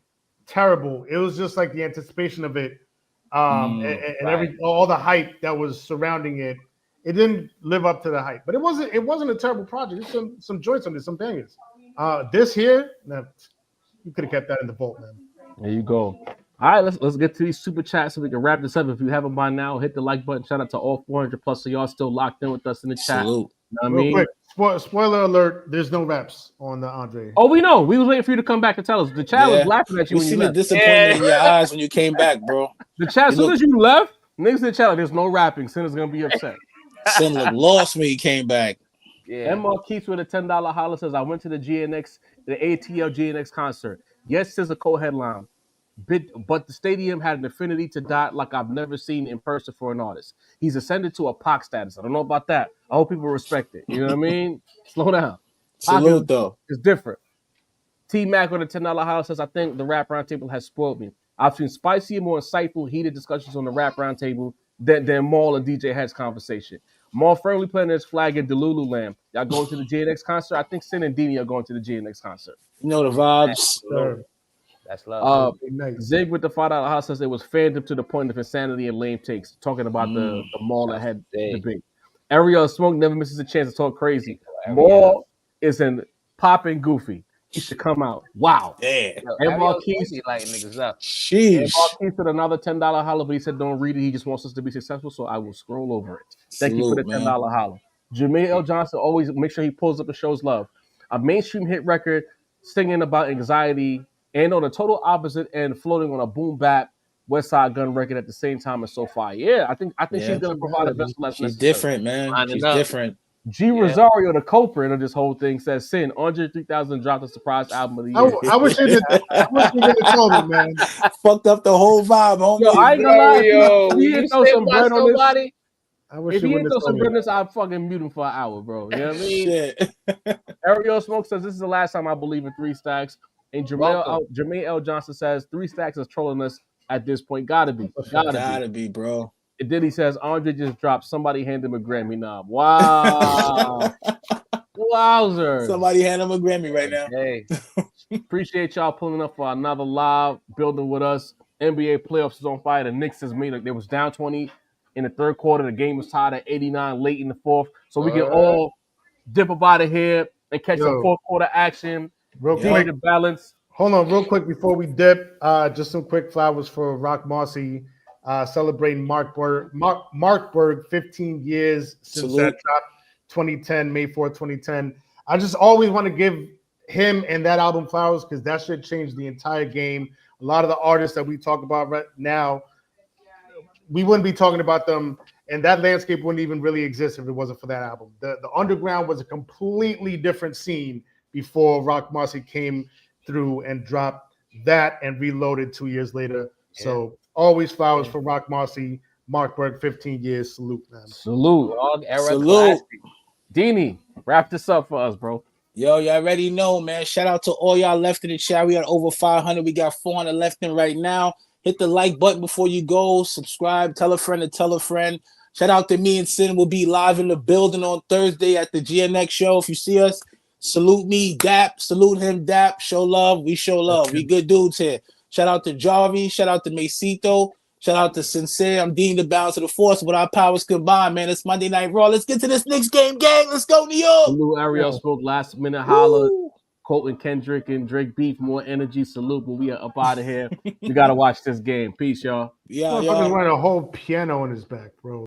terrible. It was just, like, the anticipation of it and all the hype that was surrounding it. It didn't live up to the hype. But it wasn't a terrible project. There's some joints on it, some bangers. This here, you could have kept that in the vault, man. There you go. All right, let's get to these super chats so we can wrap this up. If you haven't by now, hit the like button. Shout out to all 400 plus of y'all still locked in with us in the chat. Salute. You know what I mean? Quick, spoiler alert, there's no raps on the Andre. Oh, we know. We was waiting for you to come back to tell us. The chat was laughing at you when you left. We see the disappointment in your eyes when you came back, bro. The chat, as soon as you left, niggas in the chat, like, there's no rapping. Sinner's going to be upset. Sin looked lost when he came back. Yeah. M.R. Keith with a $10 holler says, I went to the ATL GNX concert. Yes, there's a co-headline. But the stadium had an affinity to Dot like I've never seen in person for an artist. He's ascended to a Pac status. I don't know about that. I hope people respect it. You know what I mean? Slow down. Salute, though. It's different. T-Mac with a $10 house says, I think the Rap Roundtable has spoiled me. I've seen spicier, more insightful, heated discussions on the Rap Roundtable than Maul and DJ Head's conversation. Maul firmly planting his flag in Delulu Land. Y'all going to the GNX concert? I think Sin and Dini are going to the GNX concert. You know the vibes. That's love. Zig with the $5 house says it was fandom to the point of insanity and lame takes, talking about the Maul that had debate. Ariel Smoke never misses a chance to talk crazy. Maul is in popping goofy. He should come out. Wow. Damn. And Marquise lighting niggas up. And Marquise with another $10 holler, but he said don't read it. He just wants us to be successful, so I will scroll over it. Thank you for the $10 holler. Jermaine L. Johnson always make sure he pulls up and shows love. A mainstream hit record singing about anxiety and on a total opposite end, floating on a boom bap Westside Gunn record at the same time as so far. Yeah, I think she's gonna provide a best lesson. She's different, man. She's different. G. Rosario, the culprit of this whole thing, says Sin, Andre 3000 dropped a surprise album of the year. I wish you did told me, man. Fucked up the whole vibe, homie. Yo, I ain't gonna lie. You throw some bread on this. I wish If you he ain't wouldn't throw have some goodness, I'd fucking mute him for an hour, bro. You know what I mean? Shit. Ariel Smoke says this is the last time I believe in 3 stacks. And Jermaine L. Johnson says 3 stacks is trolling us at this point. Gotta be. Gotta be, bro. And then he says Andre just dropped. Somebody hand him a Grammy knob. Wow. Wowzer. Somebody hand him a Grammy right now. Hey, appreciate y'all pulling up for another live building with us. NBA playoffs is on fire. The Knicks is made. They was down 20 in the third quarter. The game was tied at 89 late in the fourth. So we can all dip up out of here and catch some fourth quarter action. Real quick, to balance. Hold on, real quick before we dip. Just some quick flowers for Rock Marcy, celebrating Markberg 15 years since that drop, 2010, May 4th, 2010. I just always want to give him and that album flowers because that shit changed the entire game. A lot of the artists that we talk about right now, we wouldn't be talking about them, and that landscape wouldn't even really exist if it wasn't for that album. The underground was a completely different scene before Rock Marcy came through and dropped that and reloaded 2 years later. So always flowers for Rock Marcy, Markberg, 15 years. Salute, man. Salute. Salute. Deanie, wrap this up for us, bro. Yo, y'all already know, man. Shout out to all y'all left in the chat. We got over 500. We got 400 left in right now. Hit the like button before you go. Subscribe. Tell a friend to tell a friend. Shout out to me and Sin. We'll be live in the building on Thursday at the GNX show. If you see us, salute me, dap. Salute him, dap. Show love. We show love. We good dudes here. Shout out to Jarvi. Shout out to Macito. Shout out to Sincere. I'm Dean the Balance of the Force. With our powers combined, man. It's Monday Night Raw. Let's get to this Knicks game, gang. Let's go, New York. Salute Ariel spoke last minute holla. Colton Kendrick and Drake beef. More energy. Salute. But we are up out of here. We got to watch this game. Peace, y'all. Yeah. Running a whole piano in his back, bro.